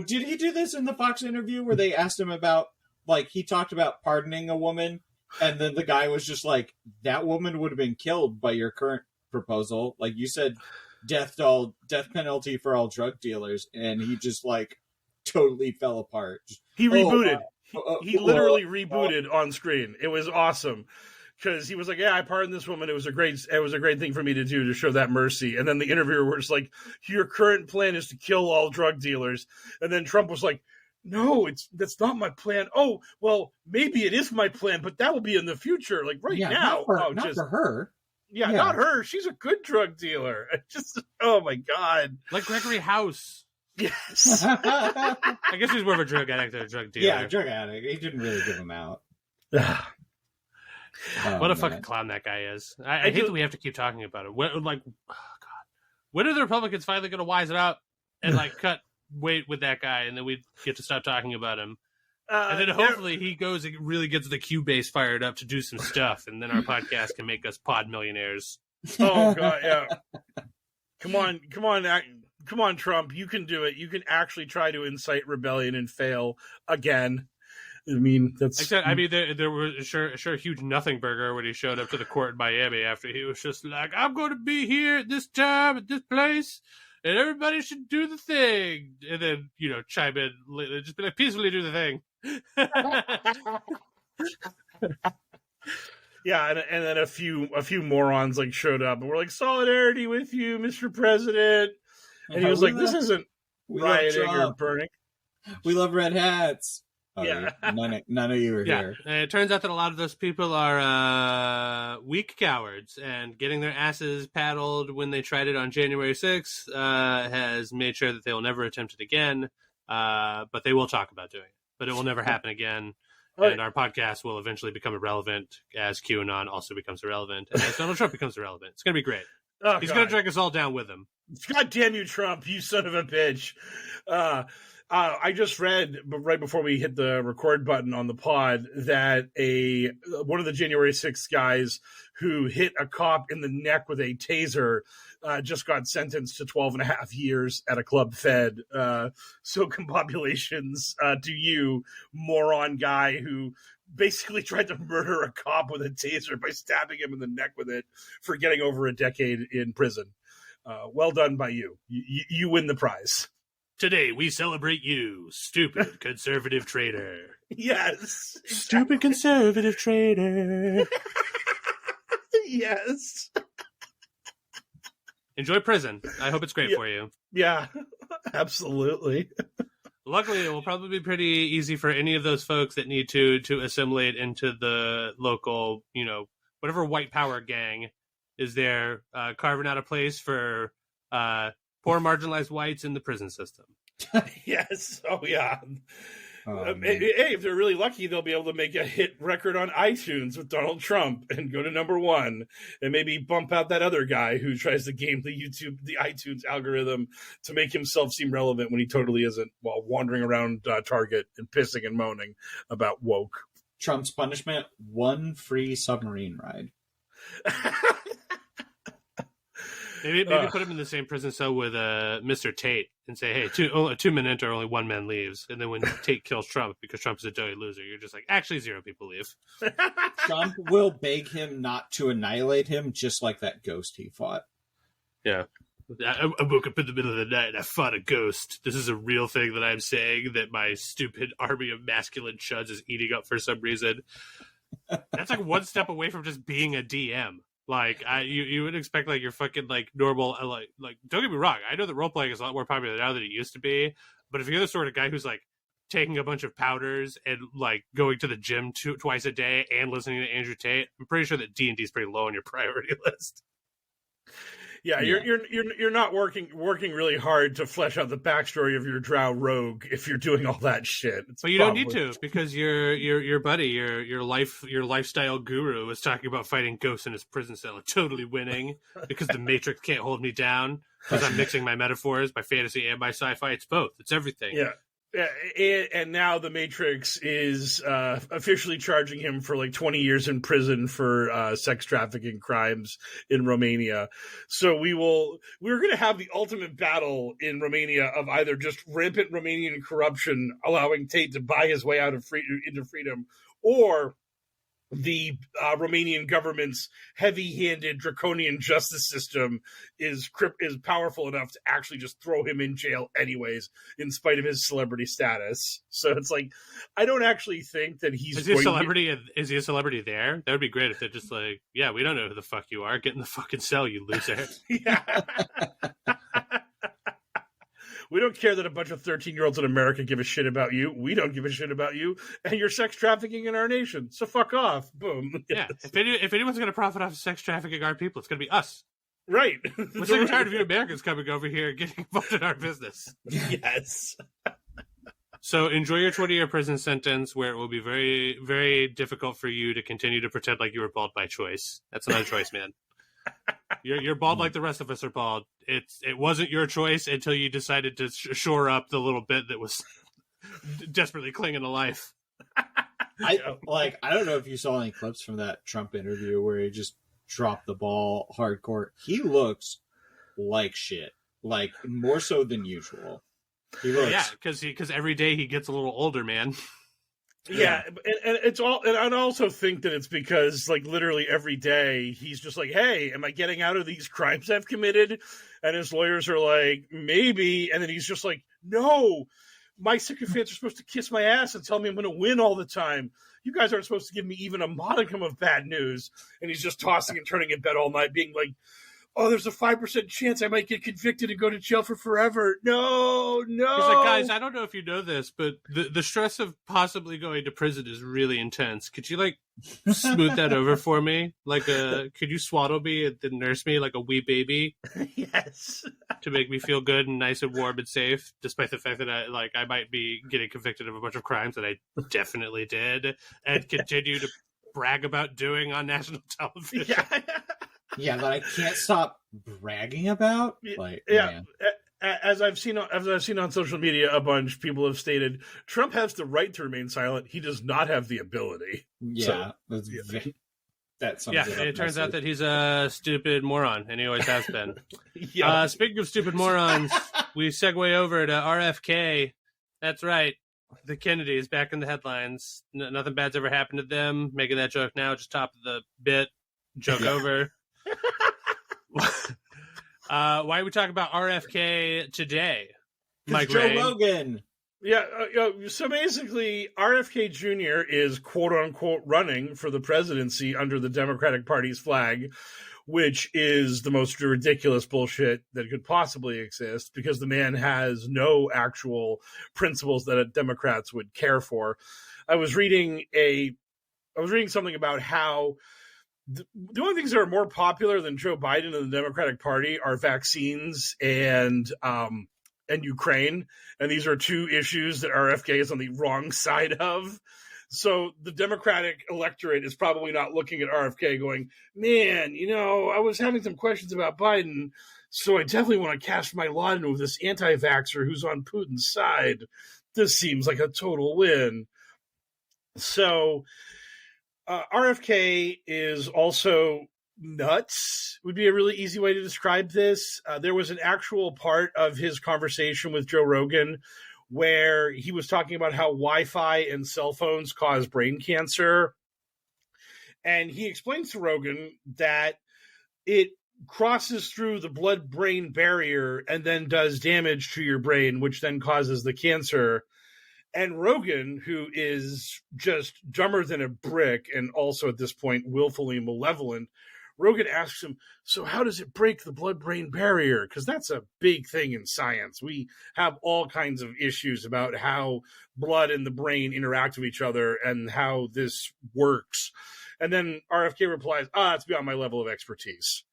Did he do this in the Fox interview where they asked him about, like, he talked about pardoning a woman, and then the guy was just like, that woman would have been killed by your current proposal. Like, you said, death penalty for all drug dealers, and he just, like, totally fell apart. He rebooted. He literally rebooted on screen. It was awesome because he was like, "Yeah, I pardoned this woman. It was a great thing for me to do to show that mercy." And then the interviewer was like, "Your current plan is to kill all drug dealers." And then Trump was like, "No, that's not my plan." Oh, well, maybe it is my plan, but that will be in the future. Like now, not for her. Yeah, not her. She's a good drug dealer. Just, oh my God, like Gregory House. Yes. I guess he's more of a drug addict than a drug dealer. Yeah, drug addict. He didn't really give him out. What a fucking clown that guy is. I hate that we have to keep talking about it. Oh God. When are the Republicans finally going to wise it up and like cut weight with that guy, and then we get to stop talking about him? And then hopefully he goes and really gets the Q base fired up to do some stuff, and then our podcast can make us pod millionaires. Oh God, yeah. Come on, Trump. You can do it. You can actually try to incite rebellion and fail again. I mean, that's. Except, I mean, there was a huge nothing burger when he showed up to the court in Miami after he was just like, "I'm going to be here at this time at this place, and everybody should do the thing," and then chime in, just be like, "Peacefully do the thing." Yeah, and then a few morons like showed up and were like, "Solidarity with you, Mr. President," and he was like, "This isn't rioting or burning. We love red hats." Oh, Yeah. none of you are here. And it turns out that a lot of those people are weak cowards, and getting their asses paddled when they tried it on January 6th has made sure that they will never attempt it again, but they will talk about doing it. But it will never happen again, and our podcast will eventually become irrelevant as QAnon also becomes irrelevant, and as Donald Trump becomes irrelevant. It's going to be great. Oh, He's going to drag us all down with him. God damn you, Trump, you son of a bitch. I just read right before we hit the record button on the pod that one of the January 6th guys who hit a cop in the neck with a taser just got sentenced to 12 and a half years at a club fed. So congratulations to you, moron guy who basically tried to murder a cop with a taser by stabbing him in the neck with it for getting over a decade in prison. Well done by you. You win the prize. Today we celebrate you, stupid conservative traitor. Yes. Stupid conservative traitor. Yes. Enjoy prison. I hope it's great for you. Yeah, absolutely. Luckily, it will probably be pretty easy for any of those folks that need to assimilate into the local, whatever white power gang is there, carving out a place for poor marginalized whites in the prison system. Yes. Oh, yeah. Oh, hey, if they're really lucky, they'll be able to make a hit record on iTunes with Donald Trump and go to #1, and maybe bump out that other guy who tries to game the iTunes algorithm to make himself seem relevant when he totally isn't, while wandering around Target and pissing and moaning about woke. Trump's punishment: 1 free submarine ride. Maybe put him in the same prison cell with Mr. Tate and say, hey, 2 men enter, only 1 man leaves. And then when Tate kills Trump because Trump is a dirty loser, you're just like, actually 0 people leave. Trump will beg him not to annihilate him, just like that ghost he fought. Yeah. I woke up in the middle of the night and I fought a ghost. This is a real thing that I'm saying that my stupid army of masculine chuds is eating up for some reason. That's like 1 step away from just being a DM. Like you would expect like your fucking like normal like don't get me wrong, I know that role playing is a lot more popular now than it used to be, but if you're the sort of guy who's like taking a bunch of powders and like going to the gym twice a day and listening to Andrew Tate, I'm pretty sure that D&D is pretty low on your priority list. Yeah, you're not working really hard to flesh out the backstory of your drow rogue if you're doing all that shit. But you don't need to, because your buddy, your lifestyle guru was talking about fighting ghosts in his prison cell and totally winning because the Matrix can't hold me down because I'm mixing my metaphors, my fantasy and my sci-fi. It's both. It's everything. Yeah. And now the Matrix is officially charging him for like 20 years in prison for sex trafficking crimes in Romania. So we're going to have the ultimate battle in Romania of either just rampant Romanian corruption, allowing Tate to buy his way out of into freedom, or the Romanian government's heavy-handed draconian justice system is powerful enough to actually just throw him in jail anyways, in spite of his celebrity status. So it's like, I don't actually think that Is he a celebrity? Is he a celebrity there? That would be great if they're just like, yeah, we don't know who the fuck you are. Get in the fucking cell, you loser. Yeah. We don't care that a bunch of 13-year-olds in America give a shit about you. We don't give a shit about you, and you're sex trafficking in our nation. So fuck off. Boom. Yeah. If anyone's going to profit off of sex trafficking our people, it's going to be us. Right. We're sick and tired of you Americans coming over here and getting involved in our business. Yes. So enjoy your 20-year prison sentence, where it will be very, very difficult for you to continue to pretend like you were bald by choice. That's not a choice, man. You're bald like the rest of us are bald. It wasn't your choice until you decided to shore up the little bit that was desperately clinging to life. I don't know if you saw any clips from that Trump interview where he just dropped the ball hardcore. He looks like shit, like more so than usual. He looks, yeah, because every day he gets a little older, man. Yeah, and it's all, and I also think that it's because, like, literally every day he's just like, "Hey, am I getting out of these crimes I've committed?" And his lawyers are like, "Maybe," and then he's just like, "No, my sycophants are supposed to kiss my ass and tell me I'm going to win all the time. You guys aren't supposed to give me even a modicum of bad news." And he's just tossing and turning in bed all night, being like, "Oh, there's a 5% chance I might get convicted and go to jail for forever. No." He's like, "Guys, I don't know if you know this, but the stress of possibly going to prison is really intense. Could you, like, smooth that over for me? Like, could you swaddle me and then nurse me like a wee baby?" Yes. To make me feel good and nice and warm and safe, despite the fact that I might be getting convicted of a bunch of crimes that I definitely did and continue to brag about doing on national television. Yeah. Yeah, that I can't stop bragging about. Like, yeah. man. As I've seen on social media, a bunch, people have stated Trump has the right to remain silent. He does not have the ability. Yeah, So, that sums Yeah, it up and it turns out nicely. that he's a stupid moron, and he always has been. yeah. Speaking of stupid morons, we segue over to RFK. That's right. The Kennedys back in the headlines. Nothing bad's ever happened to them. Making that joke now, just top of the bit. Joke over. Why are we talking about RFK today, Mike Joe Ray? Rogan. Yeah, so basically, RFK Jr. is quote-unquote running for the presidency under the Democratic Party's flag, which is the most ridiculous bullshit that could possibly exist, because the man has no actual principles that Democrats would care for. I was reading something about how the only things that are more popular than Joe Biden and the Democratic Party are vaccines and Ukraine. And these are two issues that RFK is on the wrong side of. So the Democratic electorate is probably not looking at RFK going, "Man, I was having some questions about Biden, so I definitely want to cast my lot in with this anti-vaxxer who's on Putin's side. This seems like a total win." So RFK is also nuts, would be a really easy way to describe this. There was an actual part of his conversation with Joe Rogan where he was talking about how Wi-Fi and cell phones cause brain cancer. And he explains to Rogan that it crosses through the blood-brain barrier and then does damage to your brain, which then causes the cancer. And Rogan, who is just dumber than a brick and also at this point willfully malevolent, Rogan asks him, "So how does it break the blood-brain barrier?" Because that's a big thing in science. We have all kinds of issues about how blood and the brain interact with each other and how this works. And then RFK replies, "It's beyond my level of expertise."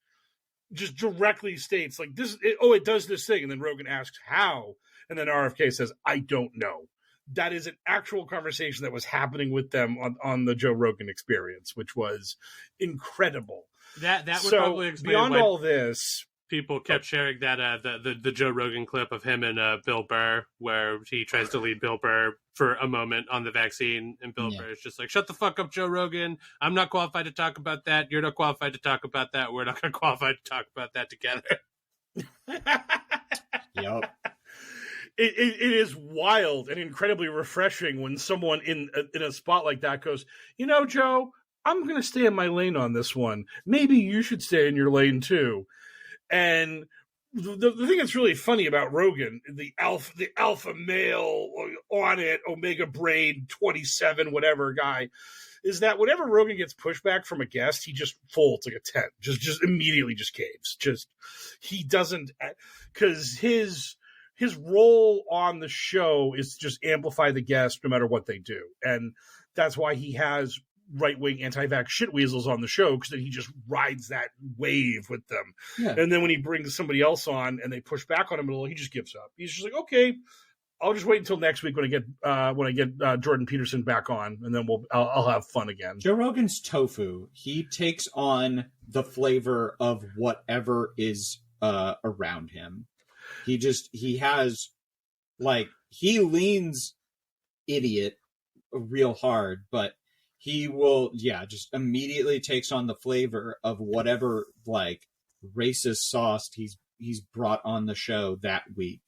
Just directly states, like, it does this thing. And then Rogan asks, "How?" And then RFK says, "I don't know." That is an actual conversation that was happening with them on the Joe Rogan Experience, which was incredible. That would So probably explain beyond why all this, people kept sharing that the Joe Rogan clip of him and Bill Burr, where he tries to lead Bill Burr for a moment on the vaccine, and Bill Burr is just like, "Shut the fuck up, Joe Rogan. I'm not qualified to talk about that. You're not qualified to talk about that. We're not going to qualify to talk about that together." Yep. It is wild and incredibly refreshing when someone in a spot like that goes, "Joe, I'm going to stay in my lane on this one. Maybe you should stay in your lane too." And the thing that's really funny about Rogan, the alpha male on it, Omega Brain 27, whatever guy, is that whenever Rogan gets pushback from a guest, he just folds like a tent, just immediately just caves. He doesn't, because his role on the show is to just amplify the guest no matter what they do. And that's why he has right-wing anti-vax shitweasels on the show, because then he just rides that wave with them. Yeah. And then when he brings somebody else on and they push back on him, he just gives up. He's just like, "Okay, I'll just wait until next week when I get Jordan Peterson back on, and then I'll have fun again." Joe Rogan's tofu. He takes on the flavor of whatever is around him. He has, like, he leans idiot real hard, but he will, just immediately takes on the flavor of whatever like racist sauce he's brought on the show that week.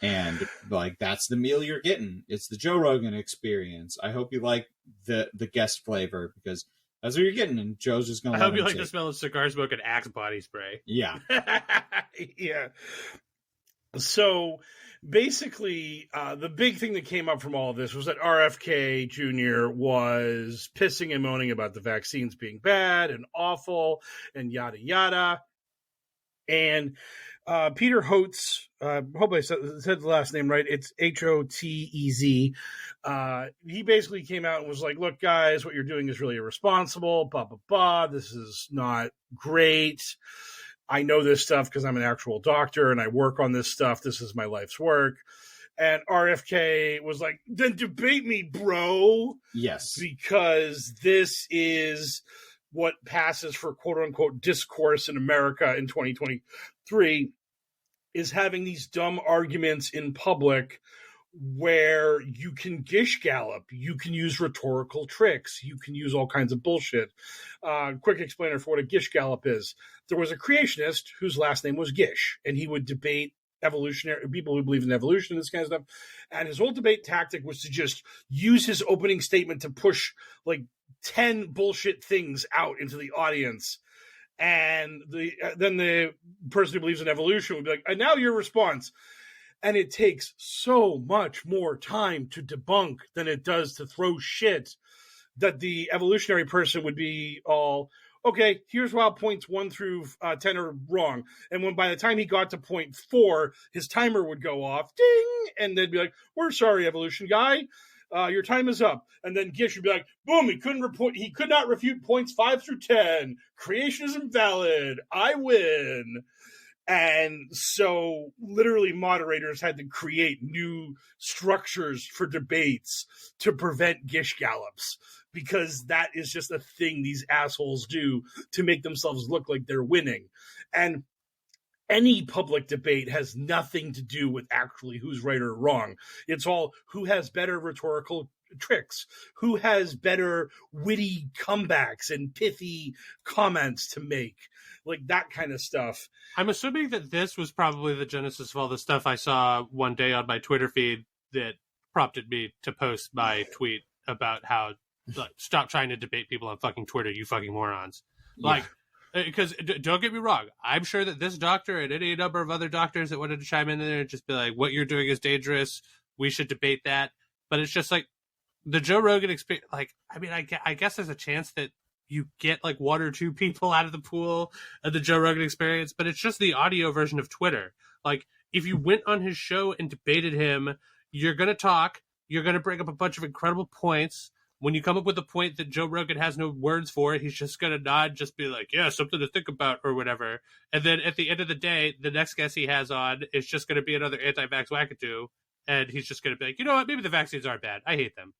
And like, that's the meal you're getting. It's the Joe Rogan experience. I hope you like the guest flavor, because that's what you're getting, and Joe's just going to I hope you like the smell of cigar smoke and Axe body spray. Yeah. Yeah. So basically, the big thing that came up from all of this was that RFK Jr. was pissing and moaning about the vaccines being bad and awful and yada yada. And Peter Hotez, hope I said the last name right. It's Hotez. He basically came out and was like, look, guys, what you're doing is really irresponsible. Blah, blah, blah. This is not great. I know this stuff because I'm an actual doctor and I work on this stuff. This is my life's work. And RFK was like, then debate me, bro. Yes. Because this is what passes for quote unquote discourse in America in 2023, is having these dumb arguments in public where you can gish gallop, you can use rhetorical tricks, you can use all kinds of bullshit. Quick explainer for what a gish gallop is. There was a creationist whose last name was Gish, and he would debate evolutionary people who believe in evolution and this kind of stuff. And his whole debate tactic was to just use his opening statement to push like 10 bullshit things out into the audience. And then the person who believes in evolution would be like, and now your response. And it takes so much more time to debunk than it does to throw shit, that the evolutionary person would be all, okay, here's why points 1 through 10 are wrong. And when by the time he got to point 4, his timer would go off, ding, and they'd be like, we're sorry, evolution guy. Your time is up. And then Gish would be like, boom, he could not refute points 5 through 10. Creation is invalid. I win. And so literally moderators had to create new structures for debates to prevent Gish gallops, because that is just a thing these assholes do to make themselves look like they're winning. And any public debate has nothing to do with actually who's right or wrong. It's all who has better rhetorical tricks, who has better witty comebacks and pithy comments to make, like that kind of stuff. I'm assuming that this was probably the genesis of all the stuff I saw one day on my Twitter feed that prompted me to post my tweet about how, like, stop trying to debate people on fucking Twitter, you fucking morons. Like, because don't get me wrong, I'm sure that this doctor and any number of other doctors that wanted to chime in there and just be like, what you're doing is dangerous, we should debate that. But it's just like the Joe Rogan experience. Like, I mean, I guess there's a chance that you get like 1 or 2 people out of the pool of the Joe Rogan experience, but it's just the audio version of Twitter. Like, if you went on his show and debated him, you're going to talk, you're going to bring up a bunch of incredible points. When you come up with a point that Joe Rogan has no words for, he's just going to nod, just be like, yeah, something to think about or whatever. And then at the end of the day, the next guest he has on is just going to be another anti-vax wackadoo. And he's just going to be like, you know what, maybe the vaccines aren't bad. I hate them.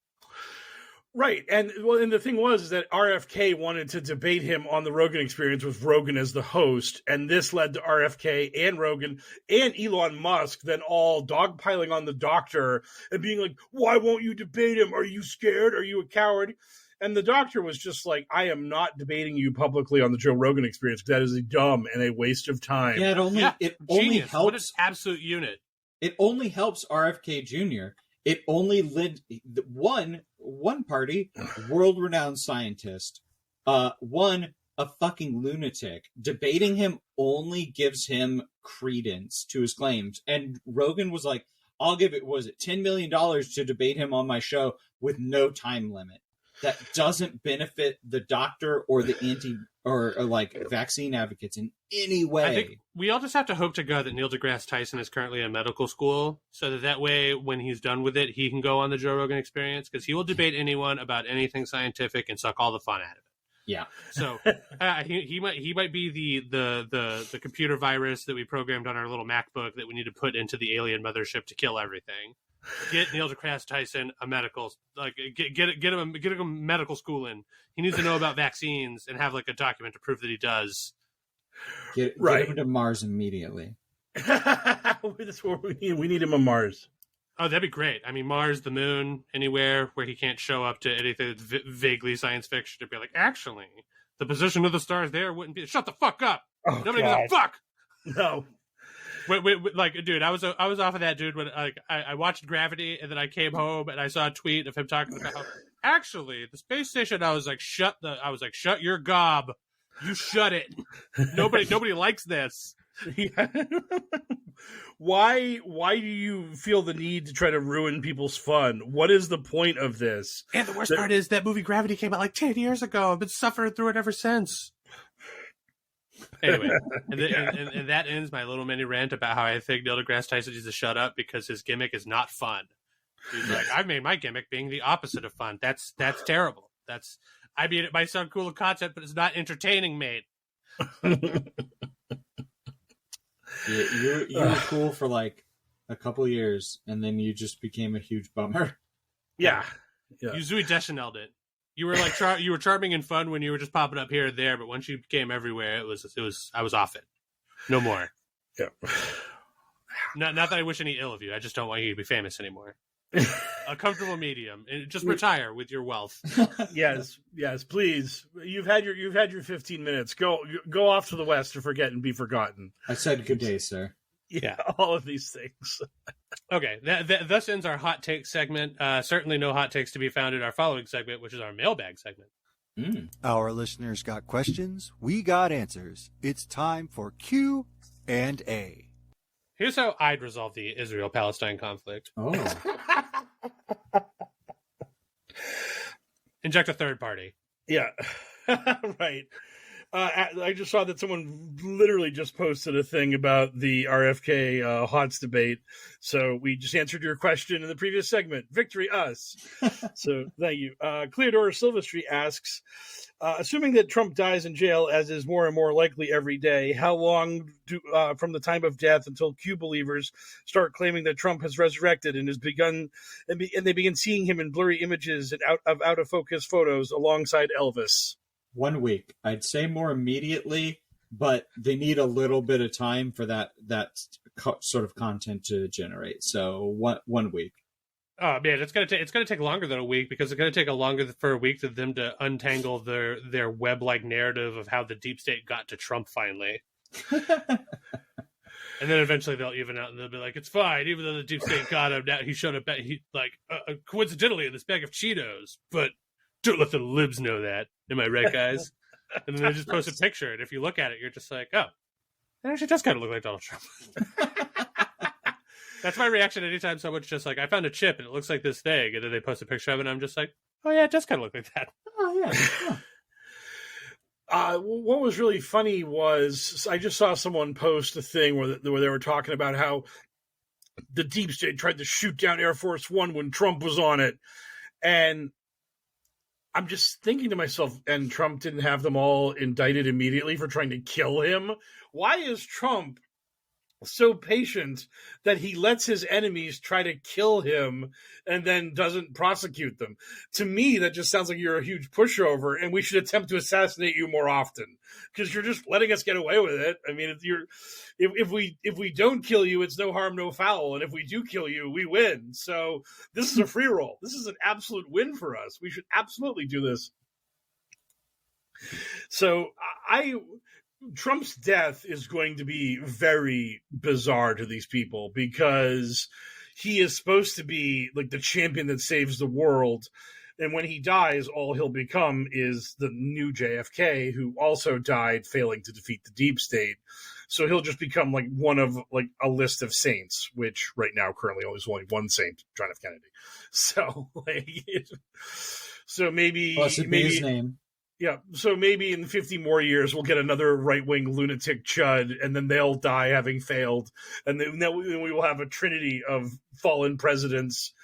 Right. And the thing was is that RFK wanted to debate him on the Rogan Experience with Rogan as the host. And this led to RFK and Rogan and Elon Musk then all dogpiling on the doctor and being like, why won't you debate him? Are you scared? Are you a coward? And the doctor was just like, I am not debating you publicly on the Joe Rogan Experience. That is a dumb and a waste of time. Yeah, it only helps. What an absolute unit. It only helps RFK Jr. It only led one party, world-renowned scientist, one a fucking lunatic. Debating him only gives him credence to his claims. And Rogan was like, I'll give it, was it $10 million to debate him on my show with no time limit. That doesn't benefit the doctor or the or like vaccine advocates in any way. I think we all just have to hope to God that Neil deGrasse Tyson is currently in medical school, so that way when he's done with it, he can go on the Joe Rogan Experience, because he will debate anyone about anything scientific and suck all the fun out of it. Yeah. So he might be the computer virus that we programmed on our little MacBook that we need to put into the alien mothership to kill everything. Get Neil deGrasse Tyson a medical, like get him medical schooling. He needs to know about vaccines and have like a document to prove that he does. Get him to Mars immediately. That's what we need. We need him on Mars. Oh, that'd be great. I mean, Mars, the moon, anywhere where he can't show up to anything that's vaguely science fiction, to be like, actually, the position of the stars there wouldn't be. Shut the fuck up! Oh, Nobody gives a fuck. No. Wait, like, dude, I was off of that, dude. When I watched Gravity, and then I came home and I saw a tweet of him talking about how actually the space station. I was like, shut your gob. You shut it. Nobody likes this. Yeah. Why do you feel the need to try to ruin people's fun? What is the point of this? And the worst part is that movie Gravity came out like 10 years ago. I've been suffering through it ever since. Anyway, and that ends my little mini rant about how I think Neil deGrasse Tyson needs to shut up because his gimmick is not fun. He's like, I've made my gimmick being the opposite of fun. That's terrible. I mean, it might sound cool in content, but it's not entertaining, mate. You were cool for like a couple years, and then you just became a huge bummer. Yeah. You Zooey Deschanel'd it. You were like you were charming and fun when you were just popping up here and there, but once you became everywhere, it was I was off it. No more. Yeah. Not that I wish any ill of you. I just don't want you to be famous anymore. A comfortable medium. Just retire with your wealth. Yes, please. You've had your 15 minutes. Go off to the west to forget and be forgotten. I said good day, sir. Yeah, all of these things. Okay, that thus ends our hot take segment. Certainly no hot takes to be found in our following segment, which is our mailbag segment. Our listeners got questions. We got answers. It's time for Q&A. Here's how I'd resolve the Israel-Palestine conflict. Oh. Inject a third party. Yeah, right. I just saw that someone literally just posted a thing about the RFK HOTS debate. So we just answered your question in the previous segment. Victory us. So thank you. Cleodora Silvestri asks, assuming that Trump dies in jail, as is more and more likely every day, how long from the time of death until Q believers start claiming that Trump has resurrected and has begun, and they begin seeing him in blurry images and out of focus photos alongside Elvis? 1 week. I'd say more immediately, but they need a little bit of time for that sort of content to generate. So 1 week. Oh man, it's gonna take longer than a week because it's gonna take longer for a week for them to untangle their web-like narrative of how the deep state got to Trump finally. And then eventually they'll even out and they'll be like, it's fine, even though the deep state got him. Now he showed up coincidentally in this bag of Cheetos, but don't let the libs know that. Am I right, guys? And then they just post a picture, and if you look at it, you're just like, oh, it actually does kind of look like Donald Trump. That's my reaction anytime someone's just like, I found a chip, and it looks like this thing, and then they post a picture of it, and I'm just like, oh yeah, it does kind of look like that. Oh yeah. What was really funny was I just saw someone post a thing where they were talking about how the deep state tried to shoot down Air Force One when Trump was on it, and I'm just thinking to myself, and Trump didn't have them all indicted immediately for trying to kill him? Why is Trump so patient that he lets his enemies try to kill him and then doesn't prosecute them? To me, that just sounds like you're a huge pushover, and we should attempt to assassinate you more often because you're just letting us get away with it. I mean, if we don't kill you, it's no harm, no foul, and if we do kill you, we win. So this is a free roll. This is an absolute win for us. We should absolutely do this. So Trump's death is going to be very bizarre to these people because he is supposed to be like the champion that saves the world. And when he dies, all he'll become is the new JFK, who also died failing to defeat the deep state. So he'll just become like one of like a list of saints, which right now currently there's only one saint, John F. Kennedy. So maybe his name. Yeah, so maybe in 50 more years we'll get another right-wing lunatic chud, and then they'll die having failed, and then we will have a trinity of fallen presidents.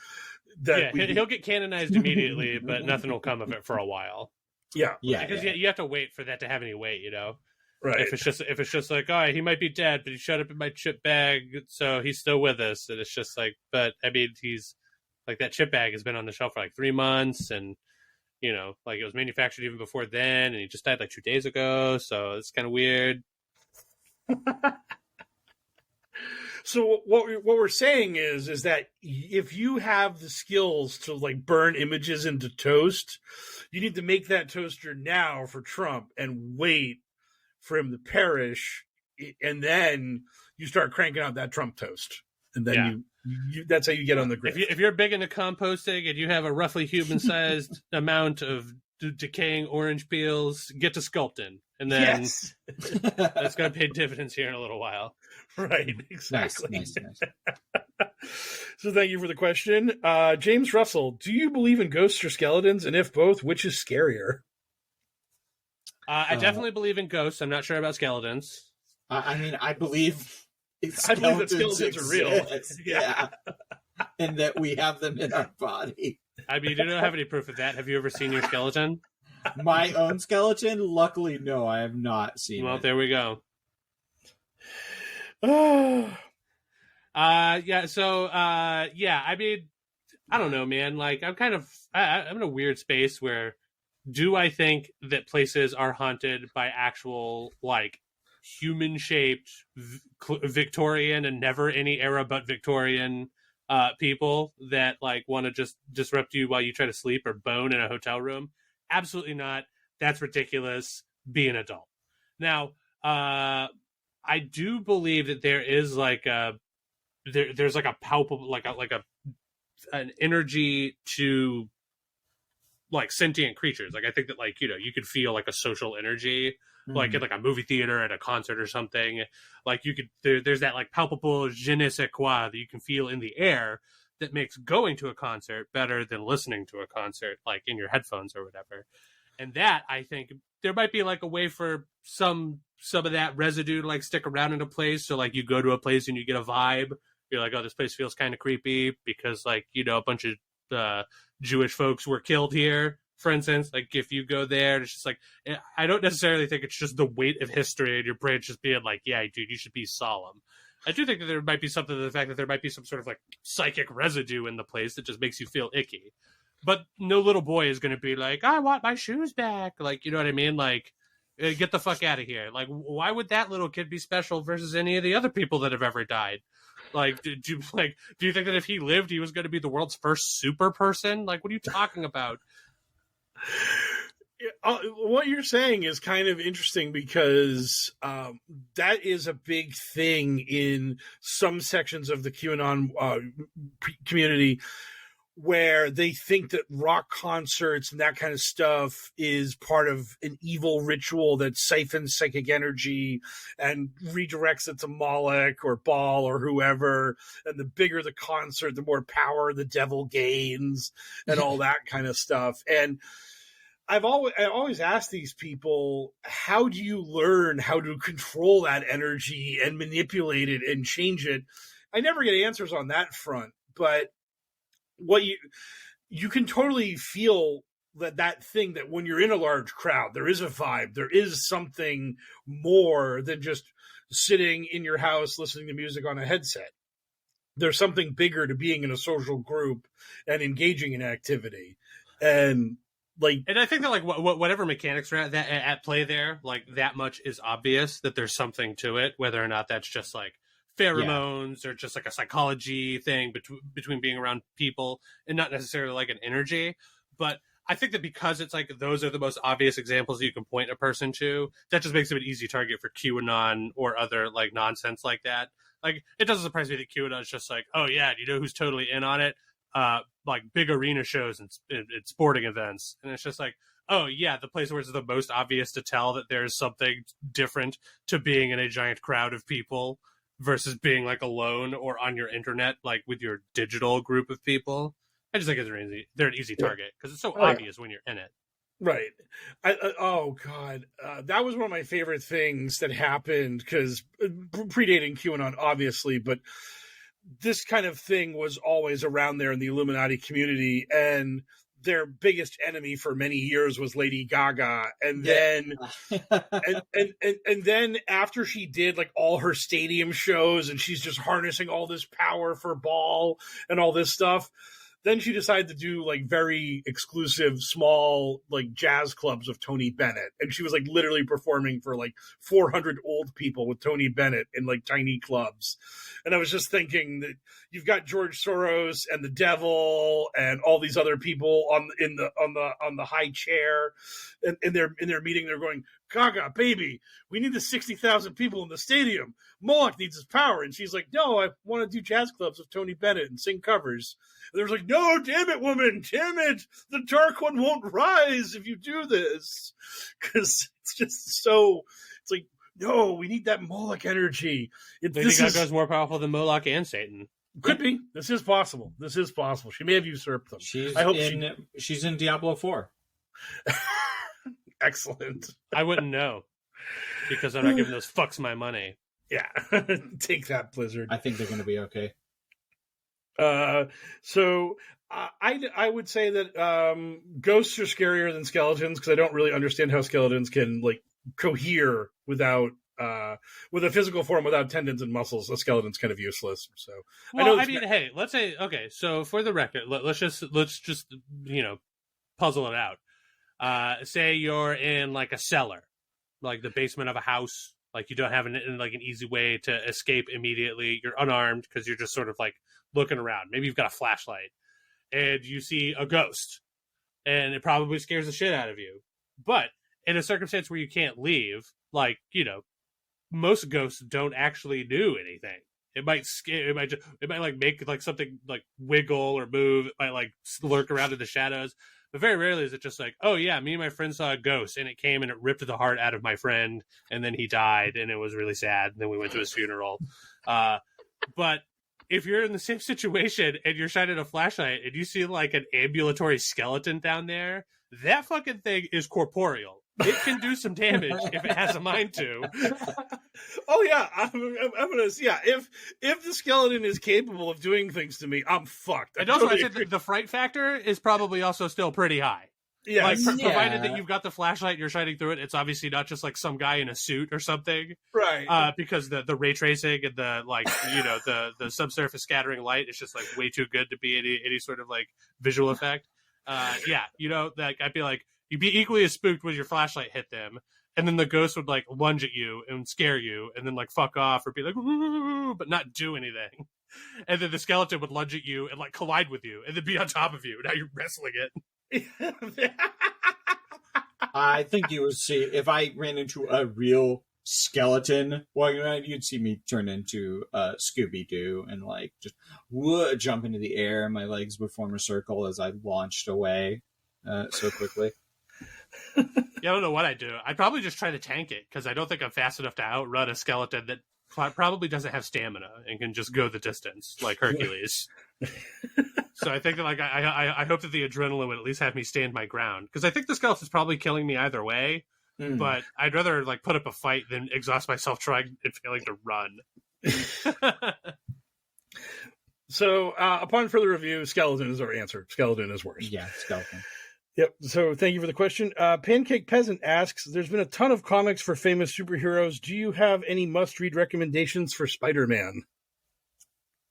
He'll get canonized immediately, but nothing will come of it for a while. Yeah, because you have to wait for that to have any weight, you know. Right. If it's just like, oh, he might be dead, but he showed up in my chip bag, so he's still with us, and it's just like, but I mean, he's like that chip bag has been on the shelf for like 3 months, and you know, like it was manufactured even before then, and he just died like 2 days ago, so it's kind of weird. So what we're saying is that if you have the skills to like burn images into toast, you need to make that toaster now for Trump and wait for him to perish, and then you start cranking out that Trump toast, and then you that's how you get on the grid. If you're big into composting and you have a roughly human-sized amount of decaying orange peels, get to sculpting, and then that's going to pay dividends here in a little while. Right, exactly. Nice. So thank you for the question. James Russell, do you believe in ghosts or skeletons? And if both, which is scarier? I definitely believe in ghosts. I'm not sure about skeletons. I mean, I believe that skeletons are real. Yeah. And that we have them in our body. I mean, you don't have any proof of that. Have you ever seen your skeleton? My own skeleton? Luckily, no, I have not seen it. Well, there we go. I mean, I don't know, man. Like, I'm in a weird space where do I think that places are haunted by actual, like, human-shaped Victorian and never any era but Victorian people that, like, want to just disrupt you while you try to sleep or bone in a hotel room? Absolutely not. That's ridiculous. Be an adult. Now, I do believe that there is like there's like a palpable an energy to like sentient creatures. Like I think that like, you know, you could feel like a social energy, like at like a movie theater, at a concert or something. Like you could there's that like palpable je ne sais quoi that you can feel in the air that makes going to a concert better than listening to a concert, like in your headphones or whatever. And that, I think there might be like a way for some of that residue to like stick around in a place. So like you go to a place and you get a vibe. You're like, oh, this place feels kind of creepy because like, you know, a bunch of Jewish folks were killed here, for instance. Like if you go there, it's just like, I don't necessarily think it's just the weight of history and your brain just being like, yeah, dude, you should be solemn. I do think that there might be something to the fact that there might be some sort of like psychic residue in the place that just makes you feel icky. But no little boy is going to be like, I want my shoes back. Like, you know what I mean? Like, get the fuck out of here. Like, why would that little kid be special versus any of the other people that have ever died? Like, do you think that if he lived, he was going to be the world's first super person? Like, what are you talking about? What you're saying is kind of interesting because that is a big thing in some sections of the QAnon community where they think that rock concerts and that kind of stuff is part of an evil ritual that siphons psychic energy and redirects it to Moloch or Baal or whoever. And the bigger the concert, the more power the devil gains and all that kind of stuff. And I always asked these people, how do you learn how to control that energy and manipulate it and change it? I never get answers on that front, but what you can totally feel that thing that when you're in a large crowd, there is a vibe, there is something more than just sitting in your house listening to music on a headset. There's something bigger to being in a social group and engaging in activity. And I think that like whatever mechanics are at play there, like that much is obvious that there's something to it, whether or not that's just like pheromones or just like a psychology thing between being around people and not necessarily like an energy. But I think that because it's like those are the most obvious examples you can point a person to, that just makes them an easy target for QAnon or other like nonsense like that. Like it doesn't surprise me that QAnon is just like, oh yeah, do you know who's totally in on it? Like big arena shows and sporting events. And it's just like, oh yeah, the place where it's the most obvious to tell that there's something different to being in a giant crowd of people versus being like alone or on your internet, like with your digital group of people. I just think they're an easy target because it's so obvious when you're in it. Right. Oh God. That was one of my favorite things that happened because predating QAnon, obviously, but this kind of thing was always around there in the Illuminati community, and their biggest enemy for many years was Lady Gaga. And then, and then after she did like all her stadium shows and she's just harnessing all this power for Baal and all this stuff, then she decided to do like very exclusive, small like jazz clubs of Tony Bennett, and she was like literally performing for like 400 old people with Tony Bennett in like tiny clubs. And I was just thinking that you've got George Soros and the devil and all these other people on the high chair, and in their meeting they're going, Gaga, baby, we need the 60,000 people in the stadium. Moloch needs his power. And she's like, no, I want to do jazz clubs with Tony Bennett and sing covers. And they're like, no, damn it, woman, damn it. The Dark One won't rise if you do this. Because it's just so, it's like, no, we need that Moloch energy. Lady Gaga's more powerful than Moloch and Satan. Could be. This is possible. She may have usurped them. She's in Diablo 4. Excellent. I wouldn't know because I'm not giving those fucks my money. Yeah. Take that, Blizzard. I think they're going to be okay. So I would say that ghosts are scarier than skeletons because I don't really understand how skeletons can like cohere without with a physical form without tendons and muscles. A skeleton's kind of useless. So well, I mean, hey, let's say okay. So for the record, let's just puzzle it out. Say you're in like a cellar, like the basement of a house. Like you don't have an easy way to escape immediately. You're unarmed because you're just sort of like looking around. Maybe you've got a flashlight and you see a ghost and it probably scares the shit out of you. But in a circumstance where you can't leave, like, most ghosts don't actually do anything. It might like make like something like wiggle or move. It might like lurk around in the shadows. But very rarely is it just like, oh yeah, me and my friend saw a ghost and it came and it ripped the heart out of my friend and then he died and it was really sad and then we went to his funeral. But if you're in the same situation and you're shining a flashlight and you see like an ambulatory skeleton down there, that fucking thing is corporeal. It can do some damage if it has a mind to. Oh yeah, I'm gonna. Yeah, if the skeleton is capable of doing things to me, I'm fucked. And also, I said the fright factor is probably also still pretty high. Yeah, like provided that you've got the flashlight and you're shining through it, it's obviously not just like some guy in a suit or something, right? Because the ray tracing and the the subsurface scattering light is just like way too good to be any sort of like visual effect. Like I'd be like, you'd be equally as spooked when your flashlight hit them, and then the ghost would like lunge at you and scare you, and then like fuck off or be like, woo, but not do anything. And then the skeleton would lunge at you and like collide with you, and then be on top of you. Now you're wrestling it. I think you would see if I ran into a real skeleton walking around, you'd see me turn into Scooby-Doo and like just jump into the air. My legs would form a circle as I launched away so quickly. Yeah, I don't know what I'd do. I'd probably just try to tank it because I don't think I'm fast enough to outrun a skeleton that probably doesn't have stamina and can just go the distance like Hercules. So I think that like I hope that the adrenaline would at least have me stand my ground because I think the skeleton's probably killing me either way. But I'd rather like put up a fight than exhaust myself trying and failing to run. So upon further review, skeleton is our answer. Skeleton is worse. Yeah, skeleton. Yep. So thank you for the question. Pancake Peasant asks, there's been a ton of comics for famous superheroes. Do you have any must-read recommendations for Spider-Man?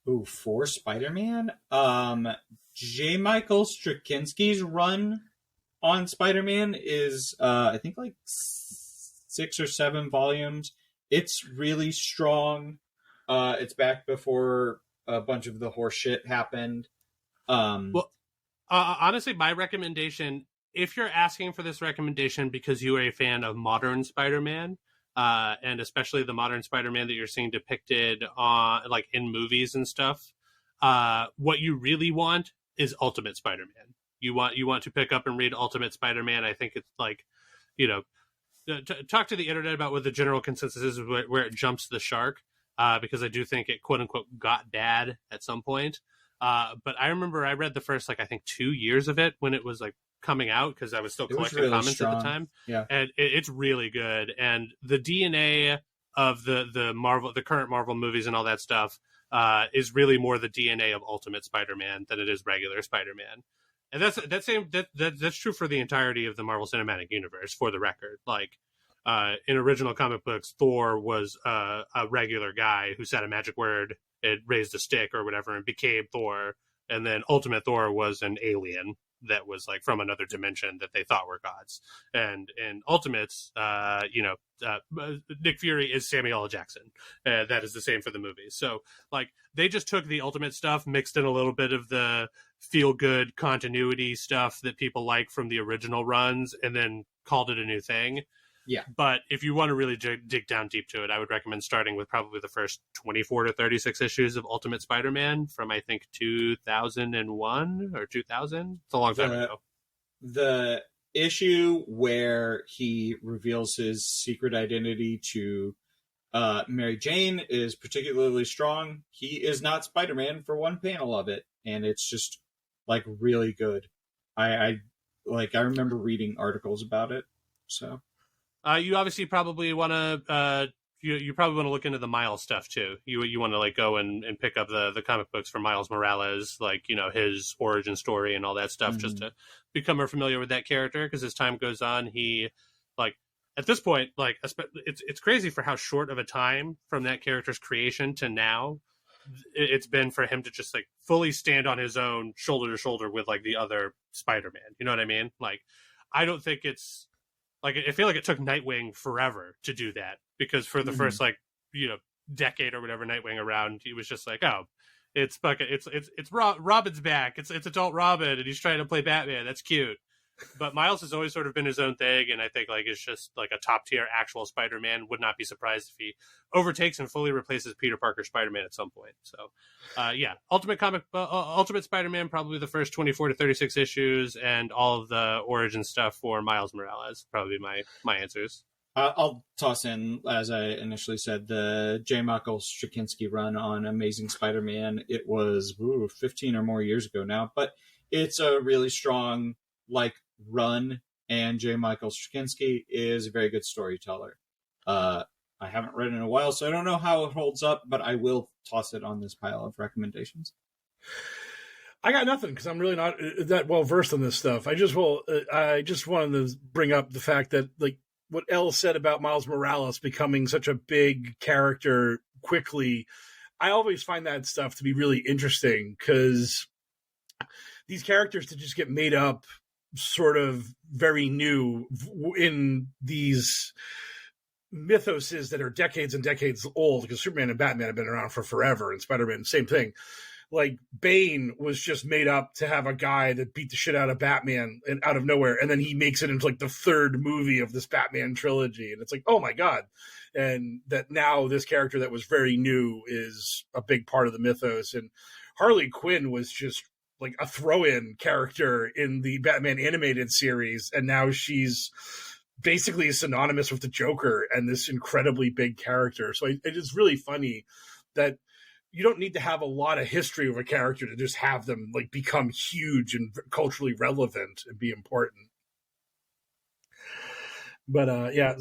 Ooh, for Spider-Man? J. Michael Straczynski's run on Spider-Man is, I think, like 6 or 7 volumes. It's really strong. It's back before a bunch of the horse shit happened. Honestly, my recommendation, if you're asking for this recommendation because you are a fan of modern Spider-Man, and especially the modern Spider-Man that you're seeing depicted on like in movies and stuff, what you really want is Ultimate Spider-Man. You want to pick up and read Ultimate Spider-Man. I think it's like, talk to the internet about what the general consensus is where it jumps the shark, because I do think it quote unquote got bad at some point. But I remember I read the first, like, I think 2 years of it when it was like coming out because I was still collecting really comics strong. At the time. Yeah. And it's really good. And the DNA of the current Marvel movies and all that stuff, is really more the DNA of Ultimate Spider-Man than it is regular Spider-Man. And that's true for the entirety of the Marvel Cinematic Universe, for the record. Like, in original comic books, Thor was a regular guy who said a magic word, it raised a stick or whatever and became Thor. and then Ultimate Thor was an alien that was like from another dimension that they thought were gods. And in Ultimates, Nick Fury is Samuel L. Jackson. That is the same for the movie. So like they just took the Ultimate stuff, mixed in a little bit of the feel good continuity stuff that people like from the original runs, and then called it a new thing. Yeah. But if you want to really dig down deep to it, I would recommend starting with probably the first 24 to 36 issues of Ultimate Spider-Man from, I think, 2001 or 2000. It's a long time ago. The issue where he reveals his secret identity to Mary Jane is particularly strong. He is not Spider-Man for one panel of it, and it's just like really good. I remember reading articles about it. So you obviously probably want to you probably want to look into the Miles stuff too. You want to like go and pick up the comic books for Miles Morales, like, you know, his origin story and all that stuff, just to become more familiar with that character, because as time goes on, he, like, at this point, like, it's crazy for how short of a time from that character's creation to now it's been for him to just like fully stand on his own, shoulder to shoulder with like the other Spider-Man. You know what I mean? Like, I don't think it's like, I feel like it took Nightwing forever to do that, because for the first, like, you know, decade or whatever Nightwing around, he was just like, oh, it's Robin's back. It's adult Robin, and he's trying to play Batman. That's cute. But Miles has always sort of been his own thing, and I think like it's just like a top tier actual Spider-Man. Would not be surprised if he overtakes and fully replaces Peter Parker Spider-Man at some point. So, Ultimate Spider-Man, probably the first 24 to 36 issues, and all of the origin stuff for Miles Morales. Probably my answers. I'll toss in, as I initially said, the J. Michael Straczynski run on Amazing Spider-Man. It was 15 or more years ago now, but it's a really strong like run, and J. Michael Straczynski is a very good storyteller. I haven't read it in a while, so I don't know how it holds up, but I will toss it on this pile of recommendations. I got nothing, because I'm really not that well versed on this stuff. I just wanted to bring up the fact that, like, what Elle said about Miles Morales becoming such a big character quickly. I always find that stuff to be really interesting, because these characters to just get made up sort of very new in these mythoses that are decades and decades old, because Superman and Batman have been around for forever, and Spider-Man, same thing. Like, Bane was just made up to have a guy that beat the shit out of Batman and out of nowhere, and then he makes it into like the third movie of this Batman trilogy, and it's like, oh my god. And that now this character that was very new is a big part of the mythos. And Harley Quinn was just like a throw-in character in the Batman animated series, and now she's basically synonymous with the Joker and this incredibly big character. So it is really funny that you don't need to have a lot of history of a character to just have them like become huge and culturally relevant and be important. But I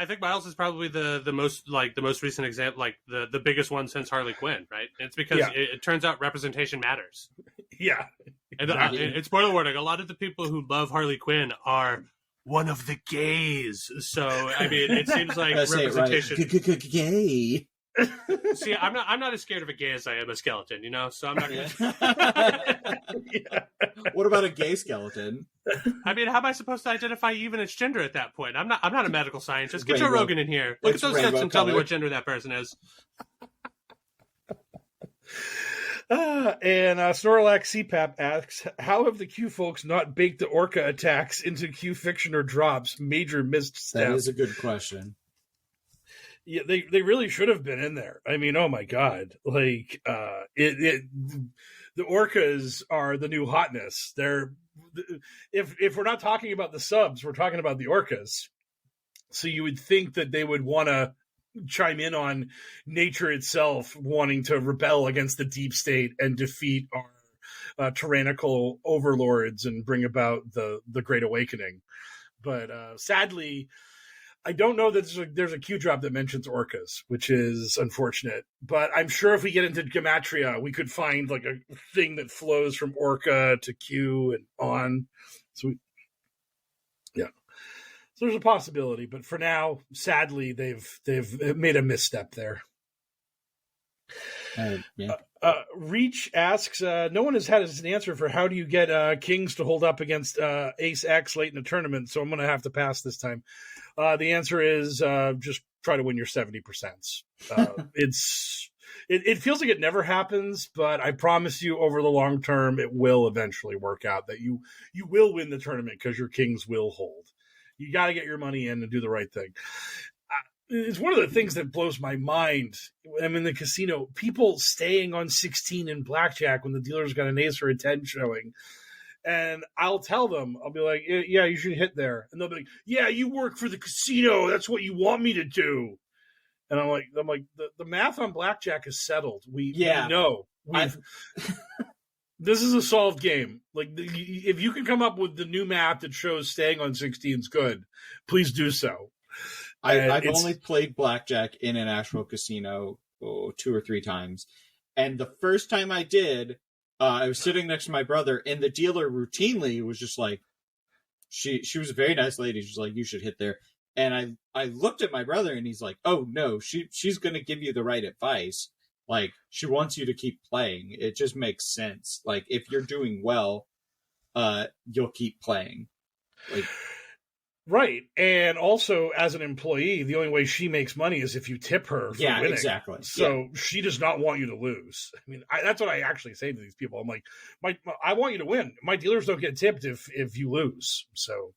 think Miles is probably the most recent example, like the biggest one since Harley Quinn, right? It's because it turns out representation matters. Yeah, exactly. And spoiler warning: a lot of the people who love Harley Quinn are one of the gays. So I mean, it seems like representation. Gay. See, I'm not as scared of a gay as I am a skeleton, you know. So I'm not gonna. What about a gay skeleton? I mean, how am I supposed to identify even its gender at that point? I'm not a medical scientist. Get Joe Rogan in here. Look at those tits and tell me what gender that person is. And Snorlax CPAP asks, how have the Q folks not baked the orca attacks into Q fiction or drops? Major missed step. That is a good question. Yeah, they really should have been in there. I mean, oh my god. Like, the orcas are the new hotness. They're, if we're not talking about the subs, we're talking about the orcas. So you would think that they would want to chime in on nature itself wanting to rebel against the deep state and defeat our tyrannical overlords and bring about the Great Awakening. But sadly, I don't know that there's a Q drop that mentions orcas, which is unfortunate. But I'm sure if we get into Gematria, we could find like a thing that flows from orca to Q and on. So So there's a possibility, but for now, sadly, they've made a misstep there. Yeah. Reach asks, no one has had an answer for how do you get kings to hold up against ace X late in the tournament, so I'm going to have to pass this time. The answer is just try to win your 70%. It feels like it never happens, but I promise you over the long term, it will eventually work out that you will win the tournament because your kings will hold. You got to get your money in and do the right thing. It's one of the things that blows my mind. I'm in the casino, people staying on 16 in blackjack when the dealer's got an ace or a 10 showing. And I'll tell them, I'll be like, yeah, you should hit there. And they'll be like, yeah, you work for the casino. That's what you want me to do. And I'm like, the math on blackjack is settled. We know. This is a solved game. Like, if you can come up with the new math that shows staying on 16 is good, please do so. I've only played blackjack in an actual casino 2 or 3 times. And the first time I did, I was sitting next to my brother, and the dealer routinely was just like, she was a very nice lady. She's like, you should hit there. And I looked at my brother, and he's like, oh, no, she's going to give you the right advice. Like, she wants you to keep playing. It just makes sense. Like, if you're doing well, you'll keep playing. Like, right. And also, as an employee, the only way she makes money is if you tip her for winning. Exactly. So she does not want you to lose. I mean, that's what I actually say to these people. I'm like, I want you to win. My dealers don't get tipped if you lose. So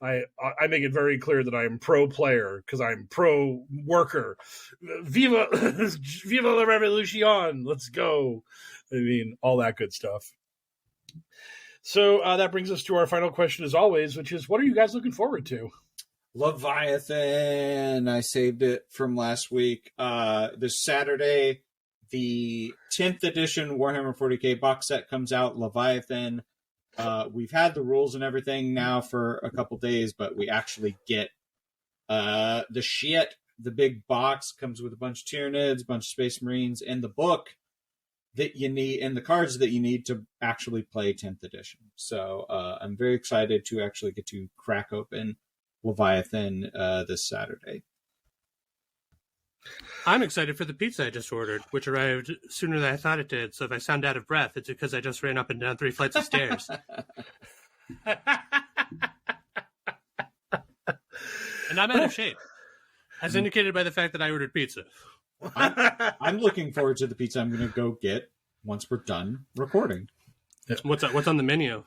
I make it very clear that I am pro player because I'm pro worker. Viva la revolution. Let's go. I mean, all that good stuff. So that brings us to our final question, as always, which is, what are you guys looking forward to? Leviathan. I saved it from last week. This Saturday, the 10th edition Warhammer 40k box set comes out, Leviathan. We've had the rules and everything now for a couple days, but we actually get the shit. The big box comes with a bunch of Tyranids, a bunch of Space Marines, and the book that you need, and the cards that you need to actually play 10th edition. So I'm very excited to actually get to crack open Leviathan this Saturday. I'm excited for the pizza I just ordered, which arrived sooner than I thought it did. So if I sound out of breath, it's because I just ran up and down 3 flights of stairs. And I'm out of shape, as indicated by the fact that I ordered pizza. I'm looking forward to the pizza I'm going to go get once we're done recording. What's on the menu?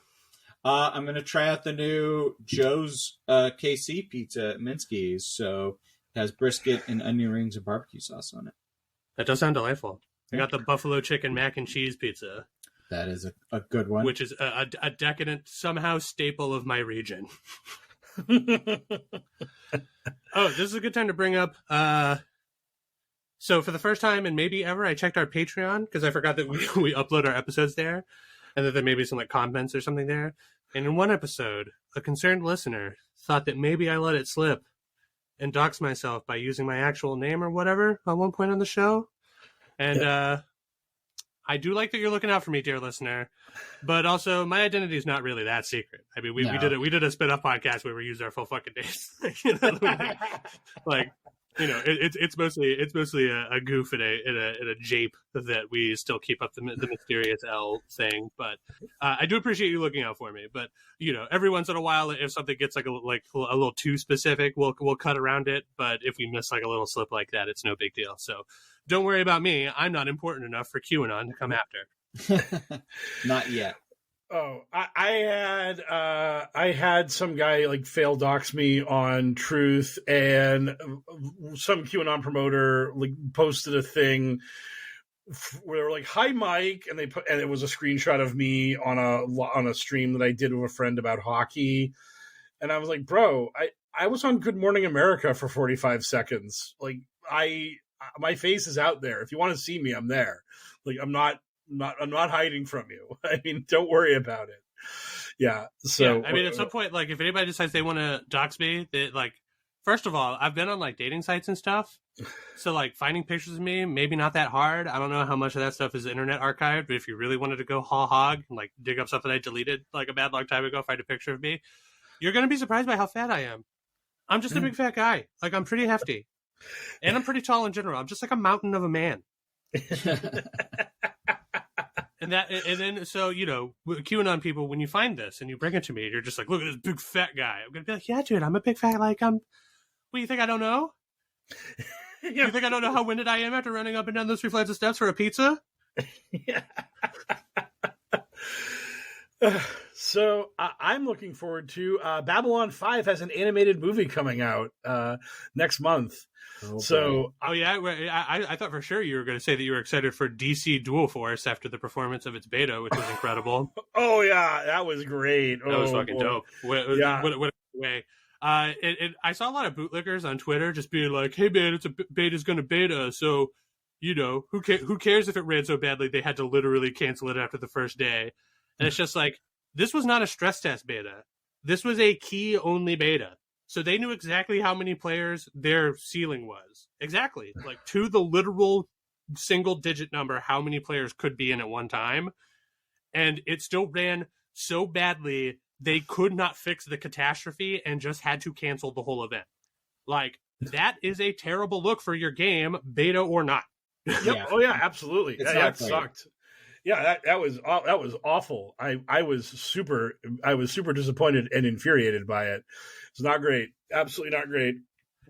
I'm going to try out the new Joe's KC pizza at Minsky's. So it has brisket and onion rings and barbecue sauce on it. That does sound delightful. I got the buffalo chicken mac and cheese pizza. That is a good one. Which is a decadent, somehow staple of my region. Oh, this is a good time to bring up... So for the first time and maybe ever, I checked our Patreon because I forgot that we upload our episodes there and that there may be some like comments or something there. And in one episode, a concerned listener thought that maybe I let it slip and doxed myself by using my actual name or whatever at one point on the show. And I do like that you're looking out for me, dear listener, but also my identity is not really that secret. I mean, we did a spin-off podcast where we used our full fucking names. Like, you know, it's mostly a goof and a jape that we still keep up the mysterious L thing. But I do appreciate you looking out for me. But you know, every once in a while, if something gets like a little too specific, we'll cut around it. But if we miss like a little slip like that, it's no big deal. So don't worry about me. I'm not important enough for QAnon to come after. Not yet. Oh, I had some guy like fail dox me on Truth, and some QAnon promoter like posted a thing where they were like, "Hi, Mike," and it was a screenshot of me on a stream that I did with a friend about hockey, and I was like, "Bro, I was on Good Morning America for 45 seconds. Like, my face is out there. If you want to see me, I'm there. Like, I'm not hiding from you. I mean, don't worry about it." Yeah. So yeah, I mean, at some point, like if anybody decides they want to dox me, they like, first of all, I've been on like dating sites and stuff. So like finding pictures of me, maybe not that hard. I don't know how much of that stuff is internet archived, but if you really wanted to go hog and like dig up something I deleted like a bad long time ago, find a picture of me, you're going to be surprised by how fat I am. I'm just a big fat guy. Like I'm pretty hefty and I'm pretty tall in general. I'm just like a mountain of a man. And then, so, you know, QAnon people, when you find this and you bring it to me, you're just like, look at this big fat guy. I'm going to be like, yeah, dude, I'm a big fat, like, what, you think I don't know? You think I don't know how winded I am after running up and down those 3 flights of steps for a pizza? Yeah. So I'm looking forward to Babylon 5 has an animated movie coming out next month. Oh yeah, I thought for sure you were going to say that you were excited for DC Dual Force after the performance of its beta, which was incredible. Oh yeah, that was great. That was fucking dope. What a way. I saw a lot of bootlickers on Twitter just being like, "Hey man, it's a beta's going to beta, so you know who cares if it ran so badly they had to literally cancel it after the first day." And it's just like, this was not a stress test beta. This was a key only beta. So they knew exactly how many players their ceiling was. Exactly. Like to the literal single digit number, how many players could be in at one time. And it still ran so badly, they could not fix the catastrophe and just had to cancel the whole event. Like, that is a terrible look for your game, beta or not. Yep. Yeah. Oh yeah, absolutely. That sucked. Yeah, that was awful. I was super disappointed and infuriated by it. It's not great. Absolutely not great.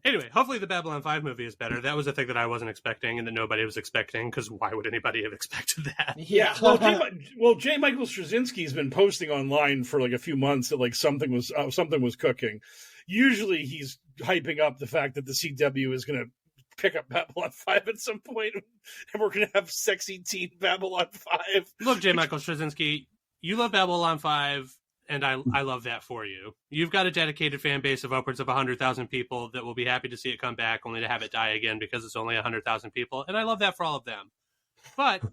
Anyway, hopefully the Babylon 5 movie is better. That was a thing that I wasn't expecting and that nobody was expecting, because why would anybody have expected that? Yeah. J. Michael Straczynski's been posting online for like a few months that like something was cooking. Usually he's hyping up the fact that the CW is going to pick up Babylon 5 at some point, and we're going to have sexy teen Babylon 5. Look, J. Michael Straczynski, you love Babylon 5, and I love that for you. You've got a dedicated fan base of upwards of 100,000 people that will be happy to see it come back, only to have it die again because it's only 100,000 people, and I love that for all of them. But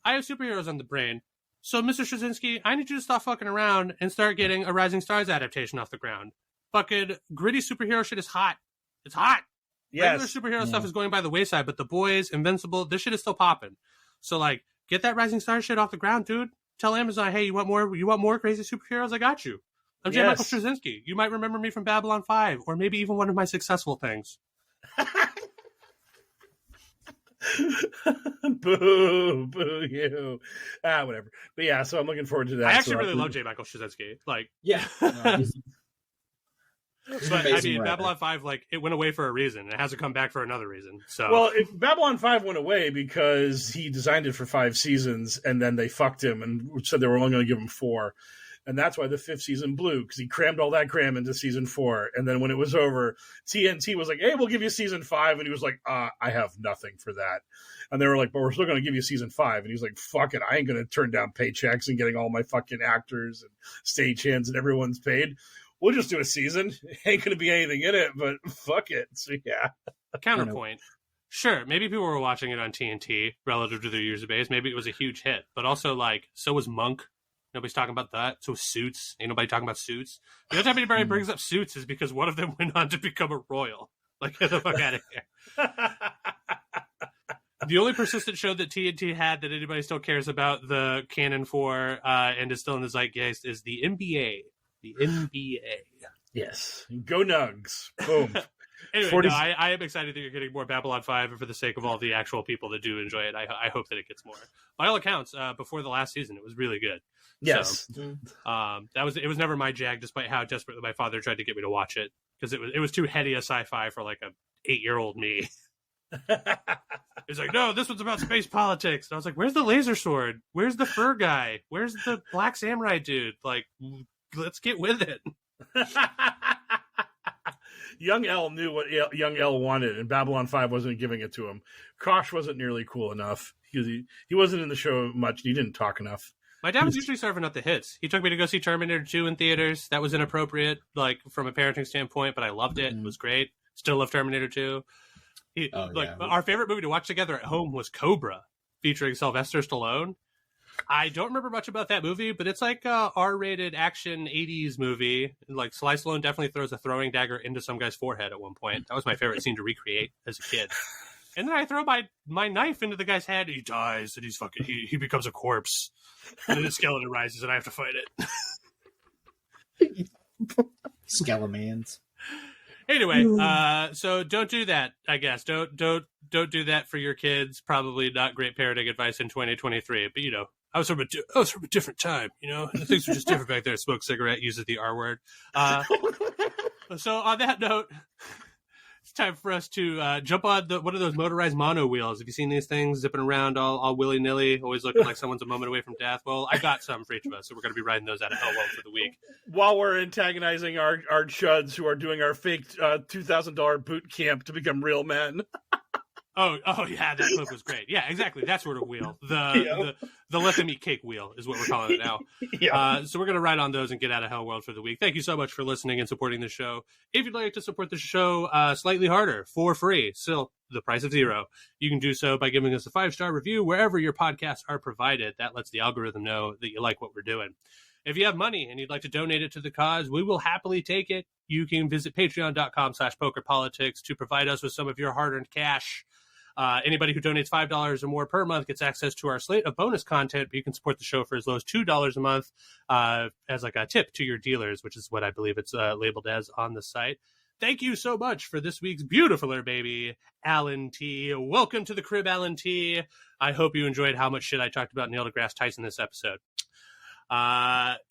I have superheroes on the brain, so Mr. Straczynski, I need you to stop fucking around and start getting a Rising Stars adaptation off the ground. Fucking gritty superhero shit is hot. It's hot. Yes. Regular superhero stuff is going by the wayside, but The Boys, Invincible, this shit is still popping. So, like, get that Rising Star shit off the ground, dude. Tell Amazon, hey, you want more crazy superheroes? I got you. I'm J. Michael Straczynski. You might remember me from Babylon 5, or maybe even one of my successful things. Boo you. Whatever. But yeah, so I'm looking forward to that. I actually really love J. Michael Straczynski. Like, yeah. But I mean, Babylon 5, like, it went away for a reason. It hasn't come back for another reason. So, well, if Babylon 5 went away because he designed it for 5 seasons, and then they fucked him and said they were only going to give him 4, and that's why the 5th season blew, because he crammed all that cram into season 4. And then when it was over, TNT was like, "Hey, we'll give you season 5," and he was like, "I have nothing for that." And they were like, "But we're still going to give you season 5." And he's like, "Fuck it, I ain't going to turn down paychecks and getting all my fucking actors and stagehands and everyone's paid. We'll just do a season. Ain't going to be anything in it, but fuck it." So, yeah. Counterpoint. Sure, maybe people were watching it on TNT relative to their user base. Maybe it was a huge hit. But also, like, so was Monk. Nobody's talking about that. So was Suits. Ain't nobody talking about Suits. The only time anybody brings up Suits is because one of them went on to become a royal. Like, get the fuck out of here. The only persistent show that TNT had that anybody still cares about the canon for and is still in the zeitgeist is the NBA. The NBA. Yes. Go Nugs. Boom. Anyway, no, I am excited that you're getting more Babylon 5, and for the sake of all the actual people that do enjoy it, I hope that it gets more. By all accounts, before the last season, it was really good. Yes. So, it was never my jag, despite how desperately my father tried to get me to watch it, because it was too heady a sci-fi for like a 8-year-old me. He's like, "No, this one's about space politics." And I was like, "Where's the laser sword? Where's the fur guy? Where's the black samurai dude? Like, let's get with it." Young L knew what Young L wanted, and Babylon 5 wasn't giving it to him. Kosh wasn't nearly cool enough. He wasn't in the show much. He didn't talk enough. My dad was usually serving up the hits. He took me to go see Terminator 2 in theaters. That was inappropriate, like, from a parenting standpoint, but I loved it. It was great. Still love Terminator 2. Our favorite movie to watch together at home was Cobra, featuring Sylvester Stallone. I don't remember much about that movie, but it's like a R-rated action 80s movie. Like, Sly Stallone definitely throws a throwing dagger into some guy's forehead at one point. That was my favorite scene to recreate as a kid. And then I throw my knife into the guy's head, and he dies, and he becomes a corpse. And then the skeleton rises, and I have to fight it. Skelemans. Anyway, so don't do that, I guess. Don't do that for your kids. Probably not great parenting advice in 2023. But, I was from a different time, Things were just different back there. Smoke cigarette, uses the R word. So on that note, it's time for us to jump on one of those motorized mono wheels. Have you seen these things zipping around all willy-nilly, always looking like someone's a moment away from death? Well, I got some for each of us, so we're going to be riding those out of HellwQrld for the week. While we're antagonizing our chuds who are doing our fake $2,000 boot camp to become real men. Oh yeah, that clip was great. Yeah, exactly. That sort of wheel. The let them eat cake wheel is what we're calling it now. Yeah. So we're going to ride on those and get out of HellwQrld for the week. Thank you so much for listening and supporting the show. If you'd like to support the show slightly harder, for free, still the price of zero, you can do so by giving us a 5-star review wherever your podcasts are provided. That lets the algorithm know that you like what we're doing. If you have money and you'd like to donate it to the cause, we will happily take it. You can visit patreon.com/pokerpolitics to provide us with some of your hard-earned cash. Anybody who donates $5 or more per month gets access to our slate of bonus content, but you can support the show for as low as $2 a month as like a tip to your dealers, which is what I believe it's labeled as on the site. Thank you so much for this week's beautifuler baby, Alan T. Welcome to the crib, Alan T. I hope you enjoyed how much shit I talked about Neil deGrasse Tyson this episode.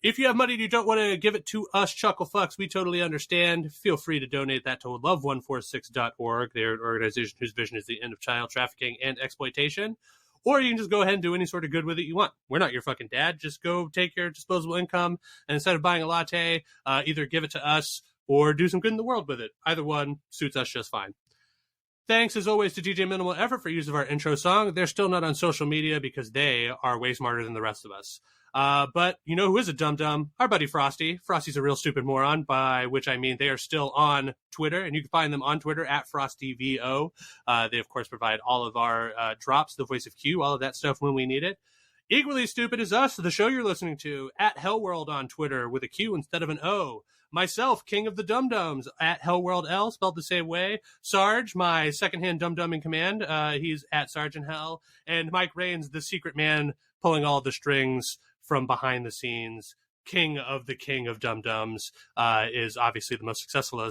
If you have money and you don't want to give it to us chuckle fucks, we totally understand. Feel free to donate that to love146.org. They're an organization whose vision is the end of child trafficking and exploitation. Or you can just go ahead and do any sort of good with it you want. We're not your fucking dad. Just go take your disposable income, and instead of buying a latte, either give it to us or do some good in the world with it. Either one suits us just fine. Thanks, as always, to DJ Minimal Effort for use of our intro song. They're still not on social media because they are way smarter than the rest of us. But you know who is a dum-dum? Our buddy Frosty. Frosty's a real stupid moron, by which I mean they are still on Twitter, and you can find them on Twitter at FrostyVO. They, of course, provide all of our drops, the voice of Q, all of that stuff when we need it. Equally stupid is us, the show you're listening to, at HellwQrld on Twitter with a Q instead of an O. Myself, King of the Dum-Dums, at HellwQrldL, spelled the same way. Sarge, my second-hand dum-dum in command, he's at Sergeant Hell. And Mike Rains, the secret man pulling all the strings from behind the scenes, king of Dum-Dums, is obviously the most successful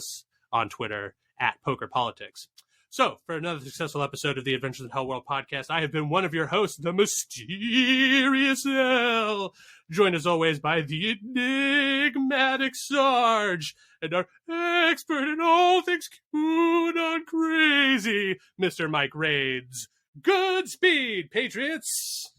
on Twitter, at Poker Politics. So, for another successful episode of the Adventures in HellwQrld podcast, I have been one of your hosts, the mysterious Hell, joined as always by the enigmatic Sarge, and our expert in all things QAnon crazy, Mr. Mike Raids. Godspeed, Patriots!